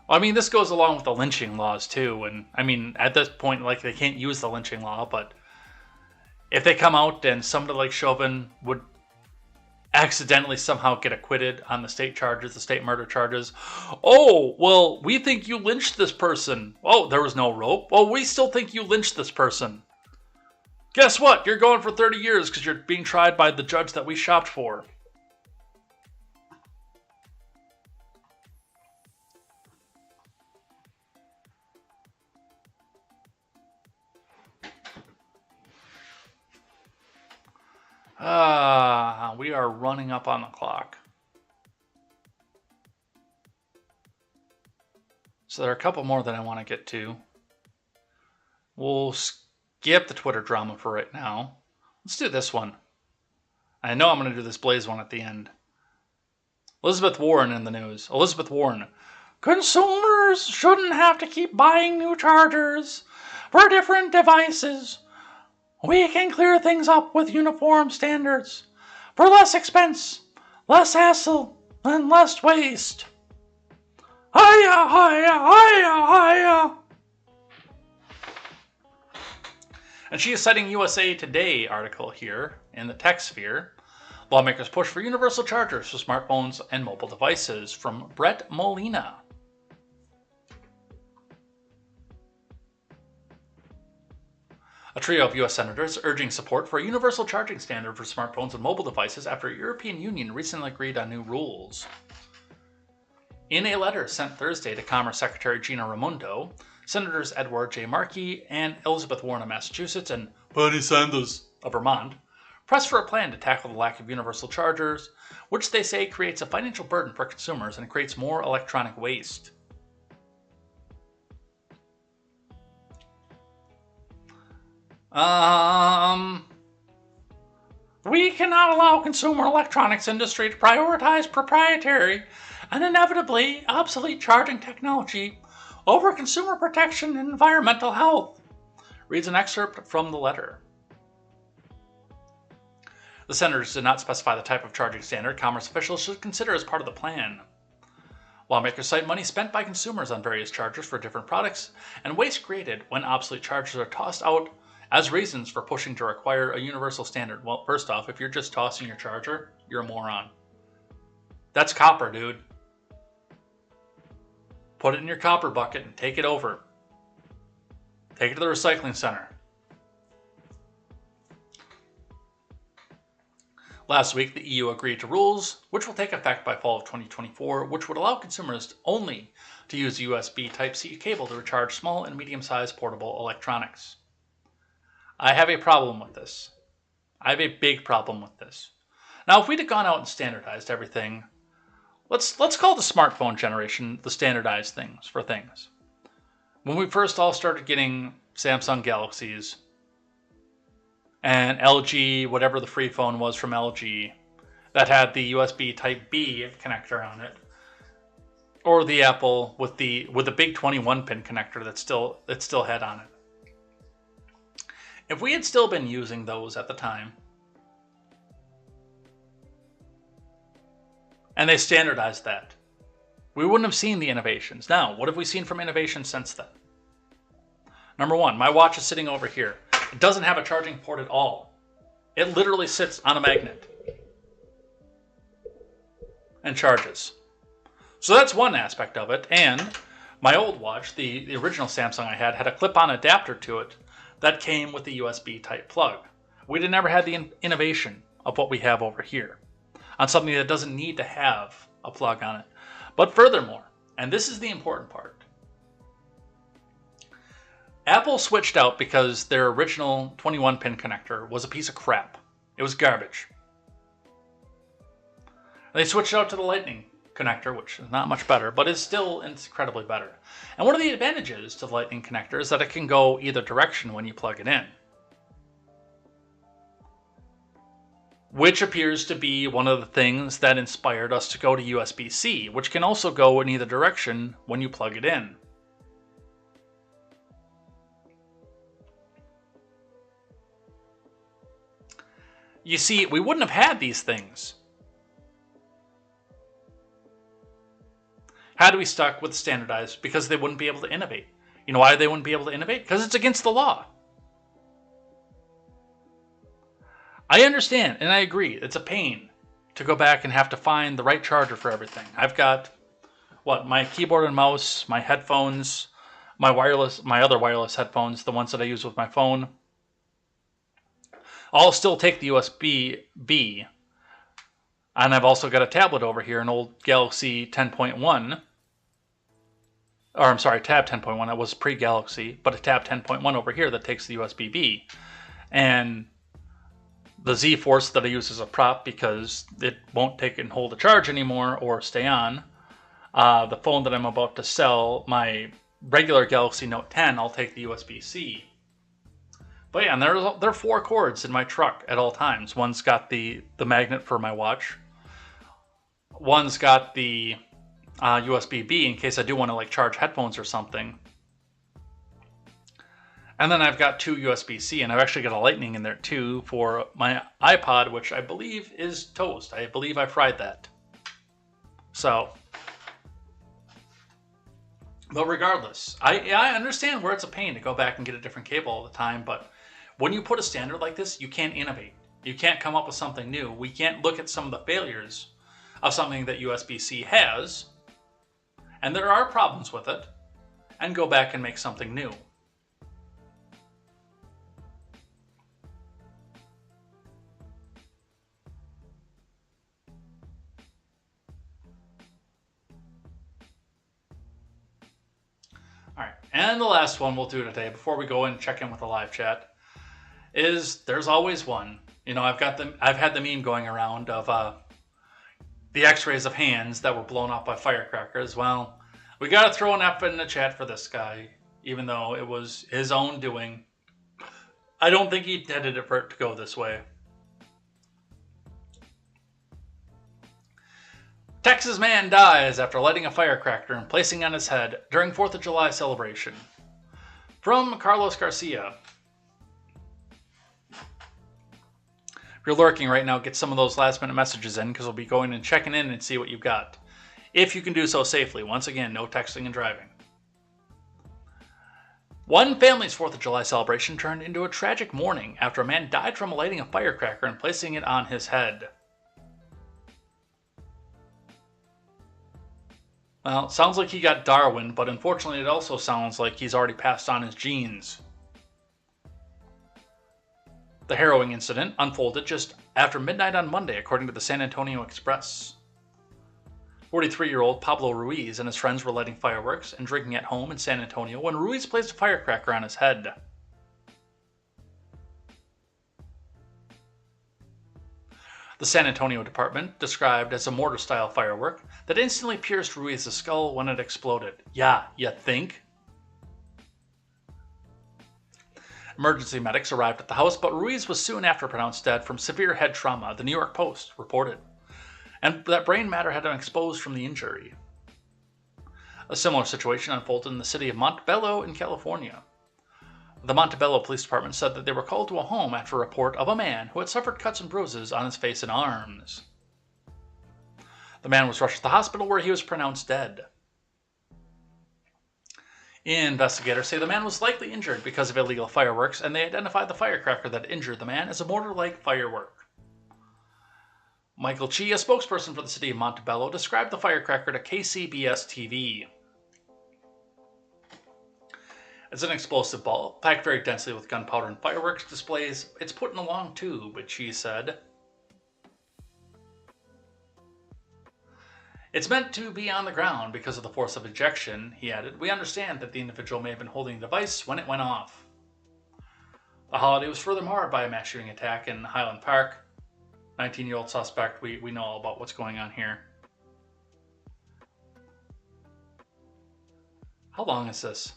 I mean, this goes along with the lynching laws, too. And, I mean, at this point, like, they can't use the lynching law, but if they come out and somebody like Chauvin would accidentally somehow get acquitted on the state charges, the state murder charges. Oh, well, we think you lynched this person. Oh, there was no rope. Well, we still think you lynched this person. Guess what? You're going for 30 years because you're being tried by the judge that we shopped for. We are running up on the clock. So there are a couple more that I want to get to. We'll skip the Twitter drama for right now. Let's do this one. I know I'm going to do this Blaze one at the end. Elizabeth Warren in the news. Elizabeth Warren. Consumers shouldn't have to keep buying new chargers for different devices. We can clear things up with uniform standards for less expense, less hassle, and less waste. Hiya, hiya, hiya, hiya. And she is citing USA Today article here in the tech sphere. Lawmakers push for universal chargers for smartphones and mobile devices, from Brett Molina. A trio of U.S. senators urging support for a universal charging standard for smartphones and mobile devices after the European Union recently agreed on new rules. In a letter sent Thursday to Commerce Secretary Gina Raimondo, Senators Edward J. Markey and Elizabeth Warren of Massachusetts and Bernie Sanders of Vermont pressed for a plan to tackle the lack of universal chargers, which they say creates a financial burden for consumers and creates more electronic waste. We cannot allow consumer electronics industry to prioritize proprietary and inevitably obsolete charging technology over consumer protection and environmental health, reads an excerpt from the letter. The senators did not specify the type of charging standard commerce officials should consider as part of the plan. Lawmakers cite money spent by consumers on various chargers for different products and waste created when obsolete chargers are tossed out as reasons for pushing to require a universal standard. Well, first off, if you're just tossing your charger, you're a moron. That's copper, dude. Put it in your copper bucket and take it over. Take it to the recycling center. Last week, the EU agreed to rules which will take effect by fall of 2024, which would allow consumers only to use a USB Type-C cable to recharge small and medium-sized portable electronics. I have a problem with this. I have a big problem with this. Now, if we'd have gone out and standardized everything, let's call the smartphone generation the standardized things for things. When we first all started getting Samsung Galaxies and LG, whatever the free phone was from LG, that had the USB Type-B connector on it, or the Apple with the big 21-pin connector that still had on it. If we had still been using those at the time, and they standardized that, we wouldn't have seen the innovations. Now, what have we seen from innovation since then? Number one, my watch is sitting over here. It doesn't have a charging port at all. It literally sits on a magnet. and charges. So that's one aspect of it. And my old watch, the original Samsung I had a clip-on adapter to it that came with the USB type plug. We never had the innovation of what we have over here on something that doesn't need to have a plug on it. But furthermore, and this is the important part, Apple switched out because their original 21-pin connector was a piece of crap. It was garbage. They switched out to the Lightning connector, which is not much better, but is still incredibly better. And one of the advantages to the Lightning connector is that it can go either direction when you plug it in, which appears to be one of the things that inspired us to go to USB-C, which can also go in either direction when you plug it in. You see, we wouldn't have had these things had we stuck with standardized, because they wouldn't be able to innovate. You know why they wouldn't be able to innovate? Because it's against the law. I understand, and I agree, it's a pain to go back and have to find the right charger for everything. I've got, my keyboard and mouse, my headphones, my other wireless headphones, the ones that I use with my phone. I'll still take the USB-B, and I've also got a tablet over here, an old Galaxy 10.1, or I'm sorry, Tab 10.1, that was pre-Galaxy, but a Tab 10.1 over here that takes the USB-B, and the Z-Force that I use as a prop because it won't take and hold a charge anymore or stay on. The phone that I'm about to sell, my regular Galaxy Note 10, I'll take the USB-C. But yeah, and there are 4 cords in my truck at all times. One's got the magnet for my watch. One's got the USB-B in case I do want to charge headphones or something. And then I've got 2 USB-C, and I've actually got a Lightning in there too for my iPod, which I believe is toast. I believe I fried that. So, but regardless, I understand where it's a pain to go back and get a different cable all the time, but when you put a standard like this, you can't innovate. You can't come up with something new. We can't look at some of the failures of something that USB-C has, and there are problems with it, and go back and make something new. Alright, and the last one we'll do today before we go and check in with the live chat is there's always one. You know, I've had the meme going around of the x-rays of hands that were blown up by firecrackers. Well, we gotta throw an F in the chat for this guy, even though it was his own doing. I don't think he intended it for it to go this way. Texas man dies after lighting a firecracker and placing on his head during 4th of July celebration. From Carlos Garcia. If you're lurking right now, get some of those last minute messages in because we'll be going and checking in and see what you've got. If you can do so safely. Once again, no texting and driving. One family's 4th of July celebration turned into a tragic morning after a man died from lighting a firecracker and placing it on his head. Well, it sounds like he got Darwin, but unfortunately it also sounds like he's already passed on his genes. The harrowing incident unfolded just after midnight on Monday, according to the San Antonio Express. 43-year-old Pablo Ruiz and his friends were lighting fireworks and drinking at home in San Antonio when Ruiz placed a firecracker on his head. The San Antonio department described as a mortar-style firework that instantly pierced Ruiz's skull when it exploded. Yeah, you think? Emergency medics arrived at the house, but Ruiz was soon after pronounced dead from severe head trauma, the New York Post reported, and that brain matter had been exposed from the injury. A similar situation unfolded in the city of Montebello in California. The Montebello Police Department said that they were called to a home after a report of a man who had suffered cuts and bruises on his face and arms. The man was rushed to the hospital where he was pronounced dead. Investigators say the man was likely injured because of illegal fireworks, and they identified the firecracker that injured the man as a mortar-like firework. Michael Chi, a spokesperson for the city of Montebello, described the firecracker to KCBS-TV. It's an explosive ball, packed very densely with gunpowder and fireworks displays. It's put in a long tube, Chi said. It's meant to be on the ground because of the force of ejection, he added. We understand that the individual may have been holding the device when it went off. The holiday was further marred by a mass shooting attack in Highland Park. 19-year-old suspect, we know all about what's going on here. How long is this?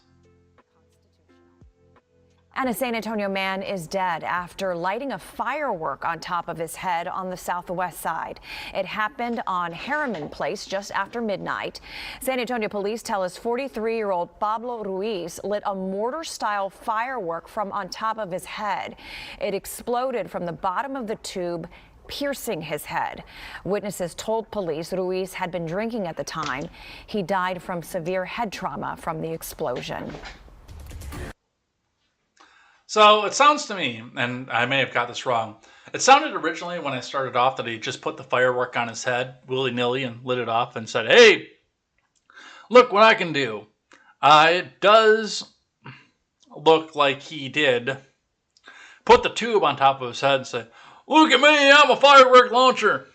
And a San Antonio man is dead after lighting a firework on top of his head on the southwest side. It happened on Harriman Place just after midnight. San Antonio police tell us 43-year-old Pablo Ruiz lit a mortar-style firework from on top of his head. It exploded from the bottom of the tube, piercing his head. Witnesses told police Ruiz had been drinking at the time. He died from severe head trauma from the explosion. So it sounds to me, and I may have got this wrong, it sounded originally when I started off that he just put the firework on his head willy-nilly and lit it off and said, hey, look what I can do. It does look like he did put the tube on top of his head and say, look at me, I'm a firework launcher.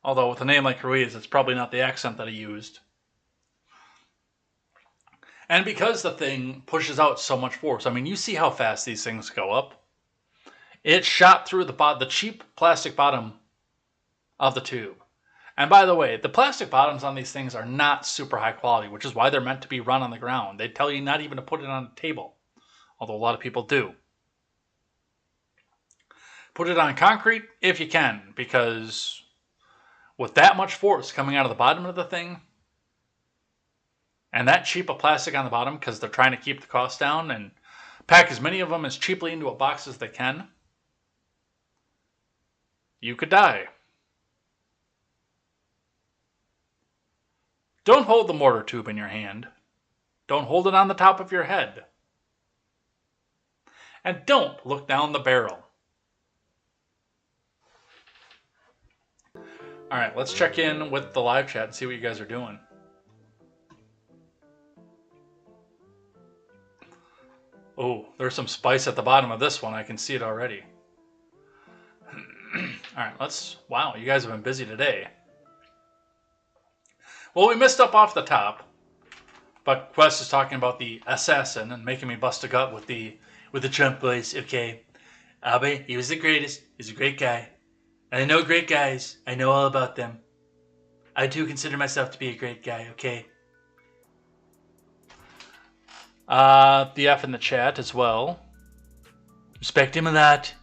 Although with a name like Ruiz, it's probably not the accent that he used. And because the thing pushes out so much force, I mean, you see how fast these things go up. It shot through the cheap plastic bottom of the tube. And by the way, the plastic bottoms on these things are not super high quality, which is why they're meant to be run on the ground. They tell you not even to put it on a table, although a lot of people do. Put it on concrete if you can, because with that much force coming out of the bottom of the thing, and that cheap of plastic on the bottom, because they're trying to keep the cost down and pack as many of them as cheaply into a box as they can, you could die. Don't hold the mortar tube in your hand. Don't hold it on the top of your head. And don't look down the barrel. All right, let's check in with the live chat and see what you guys are doing. Oh, there's some spice at the bottom of this one. I can see it already. All right, wow, you guys have been busy today. Well, we missed up off the top, but Quest is talking about the assassin and making me bust a gut with the Trump voice. Okay, Albie, he was the greatest. He's a great guy. And I know great guys. I know all about them. I too consider myself to be a great guy, okay? The F in the chat as well. Respect him a lot.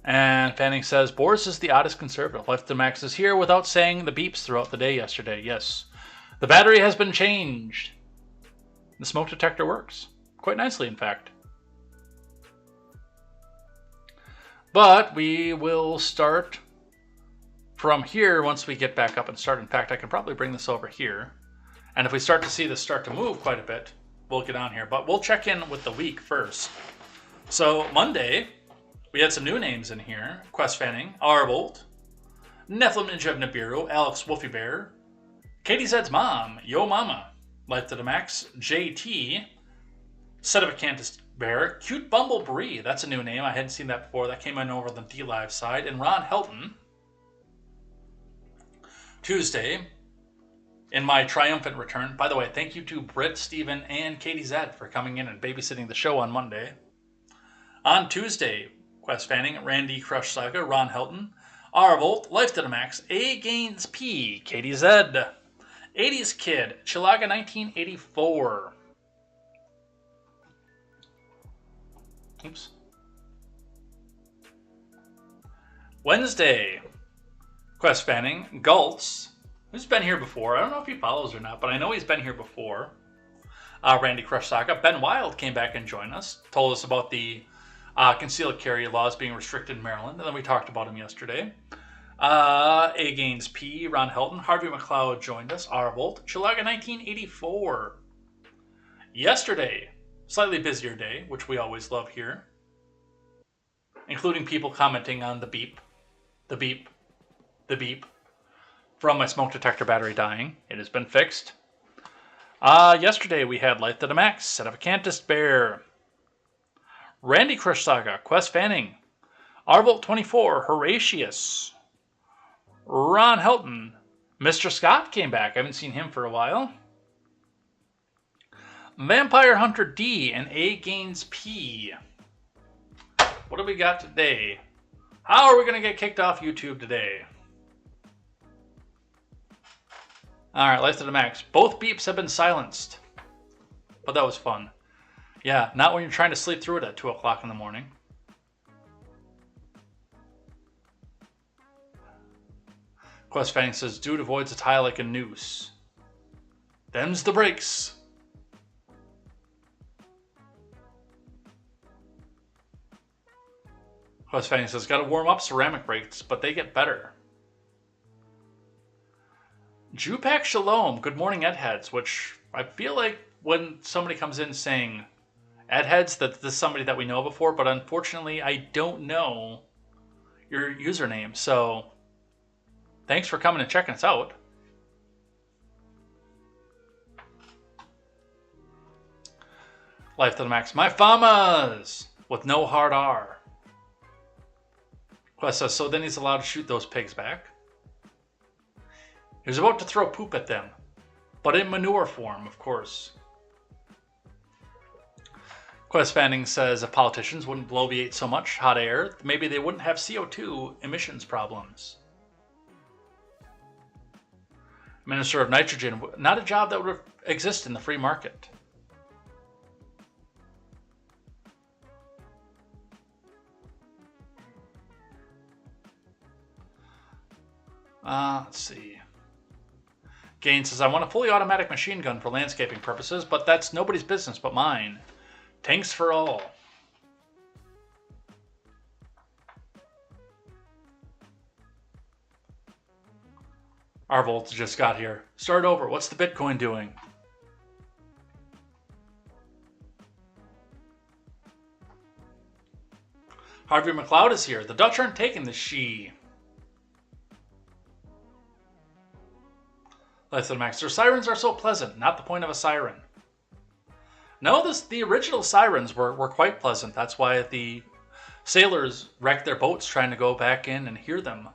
And Fanning says, Boris is the oddest conservative. Left to Max is here without saying the beeps throughout the day yesterday. Yes. The battery has been changed. The smoke detector works. Quite nicely, in fact. But we will start from here once we get back up and start. In fact, I can probably bring this over here. And if we start to see this start to move quite a bit, we'll get on here. But we'll check in with the week first. So Monday, we had some new names in here. Quest Fanning, Arbolt, Nephilim Ninja of Nibiru, Alex Wolfie Bear, KTZed's mom, Yo Mama, Life to the Max, JT, Set of a Cantus Bear, Cute Bumble Brie, that's a new name. I hadn't seen that before. That came in over the D-Live side. And Ron Helton. Tuesday, in my triumphant return. By the way, thank you to Britt, Steven, and KTZed for coming in and babysitting the show on Monday. On Tuesday, Quest Fanning, Randy Crush Saga, Ron Helton, Arvolt, Life to the Max, A Gaines P, KTZed, 80s Kid, Chilaga 1984. Oops. Wednesday, Quest Fanning, Gultz, who's been here before. I don't know if he follows or not, but I know he's been here before. Randy Crush Saga. Ben Wild came back and joined us, told us about the concealed carry laws being restricted in Maryland, and then we talked about him yesterday. A Gaines P, Ron Helton, Harvey McLeod joined us, Arvolt, Chilaga 1984. Yesterday, slightly busier day, which we always love here, including people commenting on the beep the beep, the beep from my smoke detector battery dying. It has been fixed. Yesterday we had Life to the Max, Set of a Cantus Bear, Randy Crush Saga, Quest Fanning, Arvolt 24, Horatius, Ron Helton, Mr. Scott came back. I haven't seen him for a while. Vampire Hunter D and A Gaines P. What do we got today? How are we going to get kicked off YouTube today? Alright, Life to the Max. Both beeps have been silenced. But that was fun. Yeah, not when you're trying to sleep through it at 2 o'clock in the morning. Quest Fanning says, dude avoids a tie like a noose. Them's the breaks. Quest Fanning says, gotta warm up ceramic brakes, but they get better. Jupac Shalom, good morning, Edheads, which I feel like when somebody comes in saying Edheads, that this is somebody that we know before, but unfortunately I don't know your username, so thanks for coming and checking us out. Life to the Max, my famas with no hard R. Quest says, so then he's allowed to shoot those pigs back. He was about to throw poop at them, but in manure form, of course. Quest Fanning says if politicians wouldn't bloviate so much hot air, maybe they wouldn't have CO2 emissions problems. Minister of Nitrogen, not a job that would exist in the free market. Let's see. Gaines says, I want a fully automatic machine gun for landscaping purposes, but that's nobody's business but mine. Tanks for all. Arvolt just got here. Start over. What's the Bitcoin doing? Harvey McLeod is here. The Dutch aren't taking the she. Life to the Max. Their sirens are so pleasant. Not the point of a siren. No, the original sirens were quite pleasant. That's why the sailors wrecked their boats trying to go back in and hear them.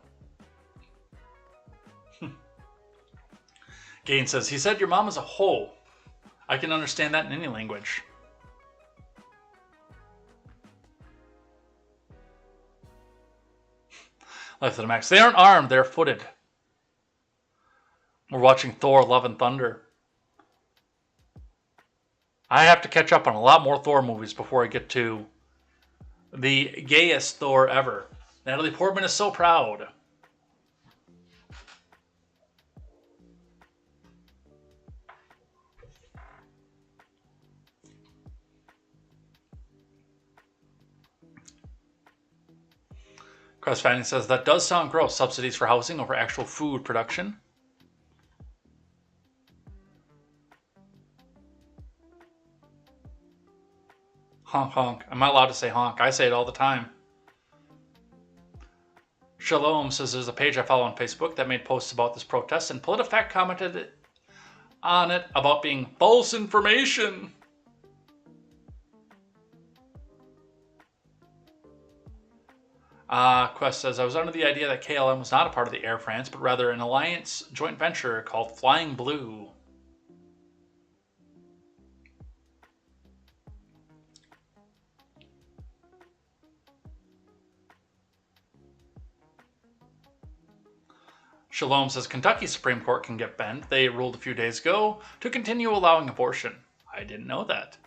Gaines says, he said your mom is a hoe. I can understand that in any language. Life to the Max. They aren't armed, they're footed. We're watching Thor, Love and Thunder. I have to catch up on a lot more Thor movies before I get to the gayest Thor ever. Natalie Portman is so proud. Quest Fanning says, that does sound gross. Subsidies for housing over actual food production. Honk, honk. I'm not allowed to say honk. I say it all the time. Shalom says there's a page I follow on Facebook that made posts about this protest, and PolitiFact commented on it about being false information. Quest says, I was under the idea that KLM was not a part of the Air France, but rather an alliance joint venture called Flying Blue. Shalom says, Kentucky Supreme Court can get bent. They ruled a few days ago to continue allowing abortion. I didn't know that.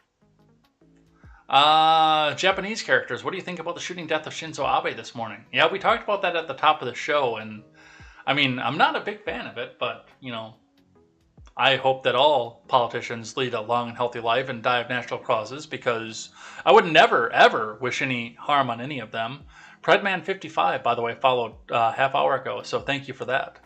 Japanese characters, what do you think about the shooting death of Shinzo Abe this morning? Yeah, we talked about that at the top of the show, and I mean, I'm not a big fan of it, but, you know, I hope that all politicians lead a long and healthy life and die of natural causes, because I would never, ever wish any harm on any of them. Predman55, by the way, followed a half hour ago, so thank you for that.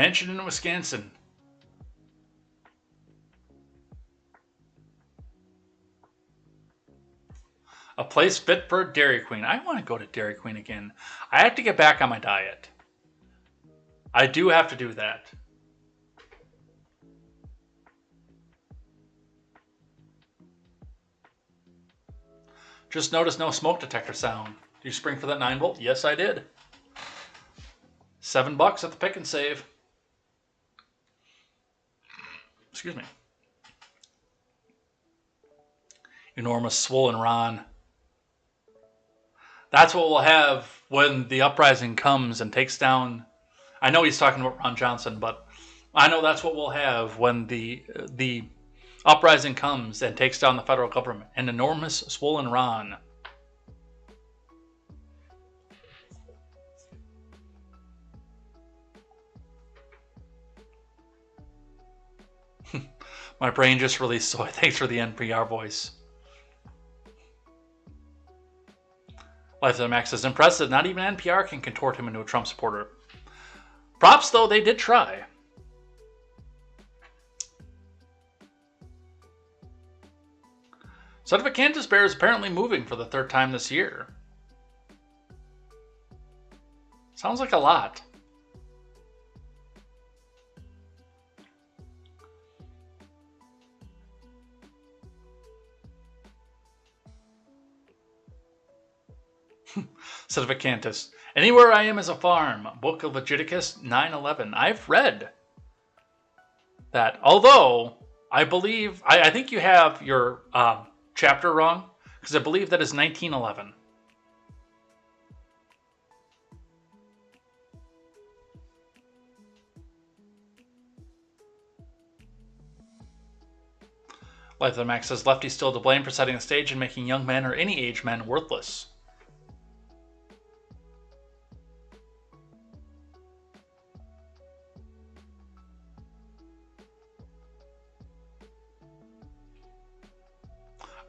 Mansion in Wisconsin. A place fit for a Dairy Queen. I want to go to Dairy Queen again. I have to get back on my diet. I do have to do that. Just noticed no smoke detector sound. Did you spring for that 9-volt? Yes, I did. $7 at the Pick and Save. Excuse me. Enormous swollen Ron. That's what we'll have when the uprising comes and takes down... I know he's talking about Ron Johnson, but I know that's what we'll have when the uprising comes and takes down the federal government. An enormous swollen Ron. My brain just released soy. Thanks for the NPR voice. Life of the Max is impressive. Not even NPR can contort him into a Trump supporter. Props, though, they did try. Son of a Kansas Bear is apparently moving for the 3rd time this year. Sounds like a lot. Son of a Cantus. Anywhere I am is a farm. Book of Leviticus 9:11. I've read that. Although, I believe... I think you have your chapter wrong. Because I believe that is 1911. Life of the Max says, Lefty still to blame for setting the stage and making young men or any age men worthless.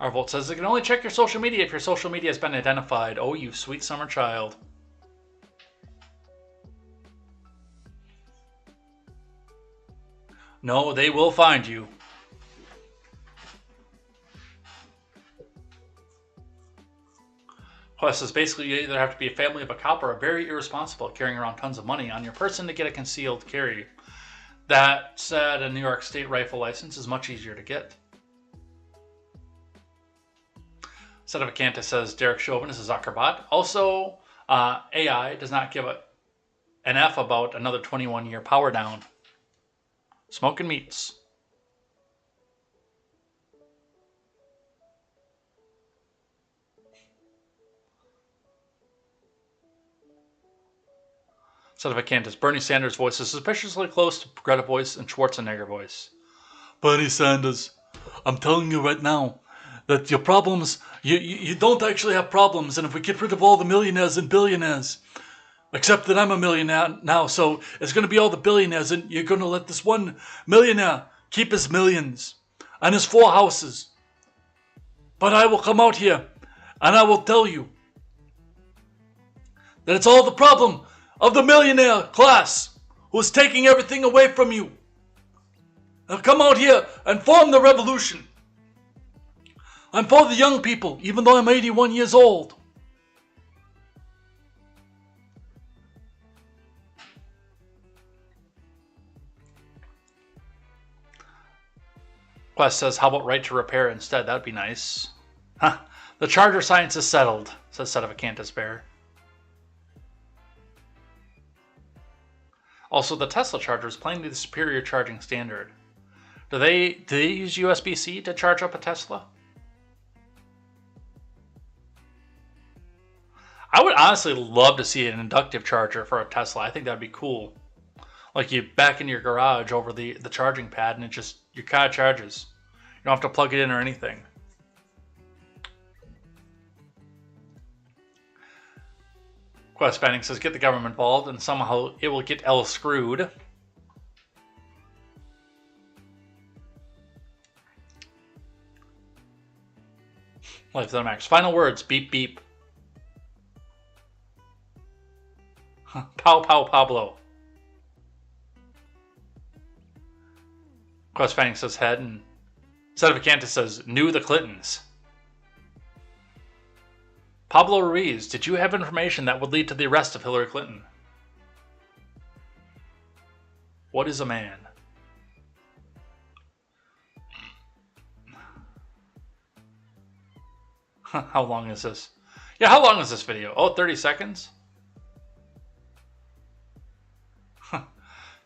Our Volt says, you can only check your social media if your social media has been identified. Oh, you sweet summer child. No, they will find you. Quest says, basically you either have to be a family of a cop or a very irresponsible carrying around tons of money on your person to get a concealed carry. That said, a New York State rifle license is much easier to get. Son of a Cantus says, Derek Chauvin is a Zuckerbot. Also, AI does not give an F about another 21-year power down. Smoking meats. Son of a Cantus, Bernie Sanders' voice is suspiciously close to Greta voice and Schwarzenegger voice. Bernie Sanders, I'm telling you right now, that your problems, you don't actually have problems, and if we get rid of all the millionaires and billionaires, except that I'm a millionaire now, so it's going to be all the billionaires, and you're going to let this one millionaire keep his millions and his 4 houses. But I will come out here, and I will tell you that it's all the problem of the millionaire class who is taking everything away from you. Now come out here and form the revolution. I'm for the young people, even though I'm 81 years old. Quest says, how about right to repair instead? That'd be nice. Huh. The charger science is settled, says Son of a Cantus Bear. Also, the Tesla charger is plainly the superior charging standard. Do they use USB-C to charge up a Tesla? I would honestly love to see an inductive charger for a Tesla. I think that'd be cool. Like you back in your garage over the charging pad and it just, your car charges. You don't have to plug it in or anything. Quest Fanning says, get the government involved and somehow it will get L screwed. Life of the Max. Final words, beep beep. Pow pow Pablo. Quest Fanning says head, and Sedevacanta says knew the Clintons. Pablo Ruiz, did you have information that would lead to the arrest of Hillary Clinton? What is a man? How long is this? Yeah, how long is this video? Oh, 30 seconds?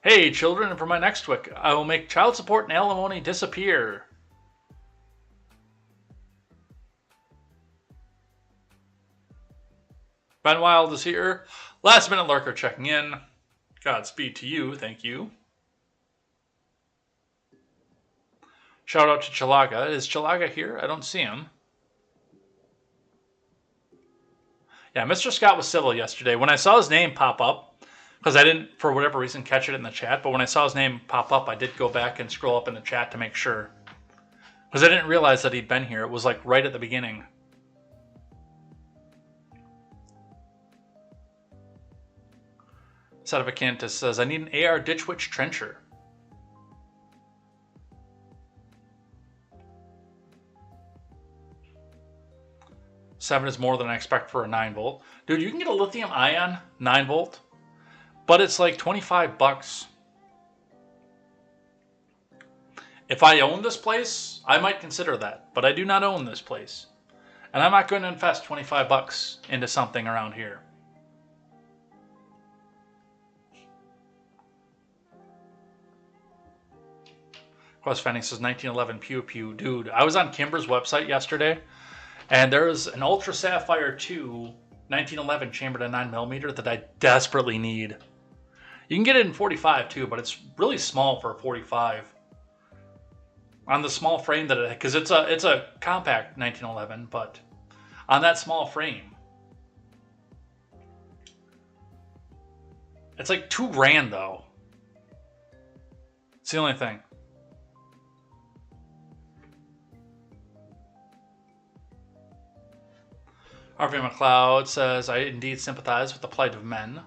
Hey, children, and for my next tweet, I will make child support and alimony disappear. Ben Wild is here. Last minute lurker checking in. Godspeed to you, thank you. Shout out to Chilaga. Is Chilaga here? I don't see him. Yeah, Mr. Scott was civil yesterday. When I saw his name pop up, because I didn't, for whatever reason, catch it in the chat, but when I saw his name pop up, I did go back and scroll up in the chat to make sure. Because I didn't realize that he'd been here. It was like right at the beginning. Sedevacanta says, I need an AR Ditch Witch Trencher. Seven is more than I expect for a 9-volt. Dude, you can get a lithium ion 9-volt, but it's like $25. If I own this place, I might consider that, but I do not own this place. And I'm not going to invest $25 into something around here. Quest Fanning says 1911 Pew Pew. Dude, I was on Kimber's website yesterday, and there's an Ultra Sapphire 2 1911 chambered at 9mm that I desperately need. You can get it in 45 too, but it's really small for a 45. On the small frame that it, because it's a compact 1911, but on that small frame, it's like $2,000 though. It's the only thing. Harvey McLeod says, I indeed sympathize with the plight of men.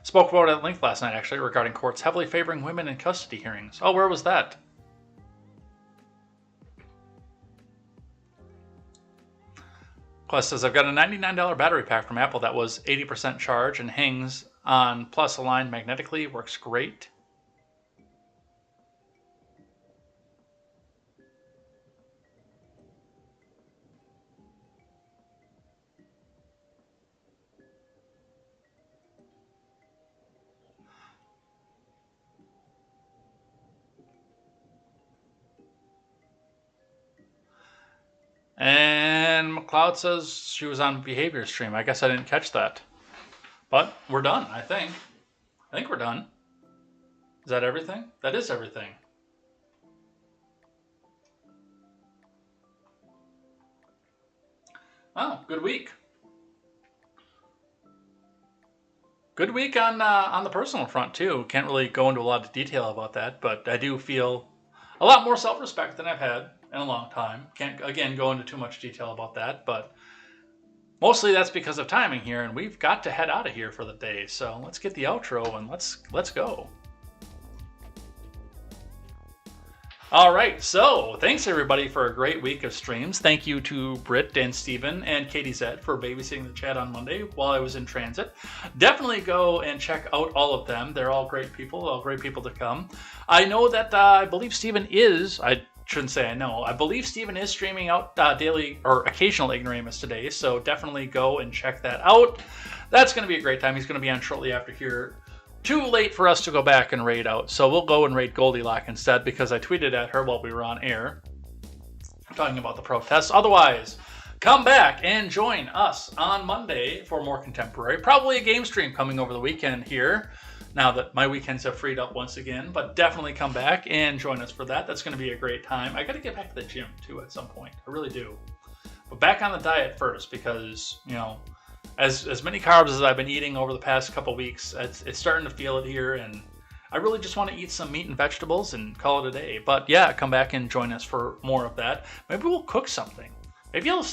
Spoke about it at length last night, actually, regarding courts heavily favoring women in custody hearings. Oh, where was that? Quest says, I've got a $99 battery pack from Apple that was 80% charge and hangs on plus aligned magnetically. Works great. And McLeod says she was on behavior stream. I guess I didn't catch that. But we're done, I think. I think we're done. Is that everything? That is everything. Oh, good week. Good week on the personal front, too. Can't really go into a lot of detail about that, but I do feel a lot more self-respect than I've had in a long time. Can't, again, go into too much detail about that, but mostly that's because of timing here, and we've got to head out of here for the day. So let's get the outro and let's go. All right, so thanks everybody for a great week of streams. Thank you to Britt and Steven and KTZed for babysitting the chat on Monday while I was in transit. Definitely go and check out all of them. They're all great people to come. I know that I believe Steven is, I shouldn't say I know, I believe Steven is streaming out daily or occasional Ignoramus today, so definitely go and check that out. That's going to be a great time. He's going to be on shortly after here. Too late for us to go back and raid out, so we'll go and raid Goldilocks instead because I tweeted at her while we were on air talking about the protests. Otherwise, come back and join us on Monday for more contemporary. Probably a game stream coming over the weekend here now that my weekends have freed up once again, but definitely come back and join us for that. That's going to be a great time. I got to get back to the gym too at some point. I really do. But back on the diet first because, you know, as many carbs as I've been eating over the past couple weeks, it's starting to feel it here, and I really just want to eat some meat and vegetables and call it a day. But yeah, come back and join us for more of that. Maybe we'll cook something. Maybe I'll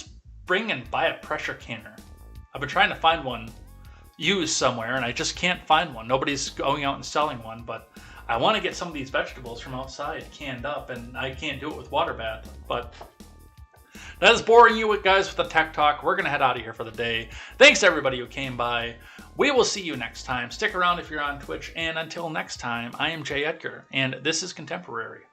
bring and buy a pressure canner. I've been trying to find one used somewhere, and I just can't find one. Nobody's going out and selling one, but I want to get some of these vegetables from outside canned up, and I can't do it with water bath. But that is boring you guys with the tech talk. We're going to head out of here for the day. Thanks to everybody who came by. We will see you next time. Stick around if you're on Twitch. And until next time, I am Jay Edgar, and this is Contemporary.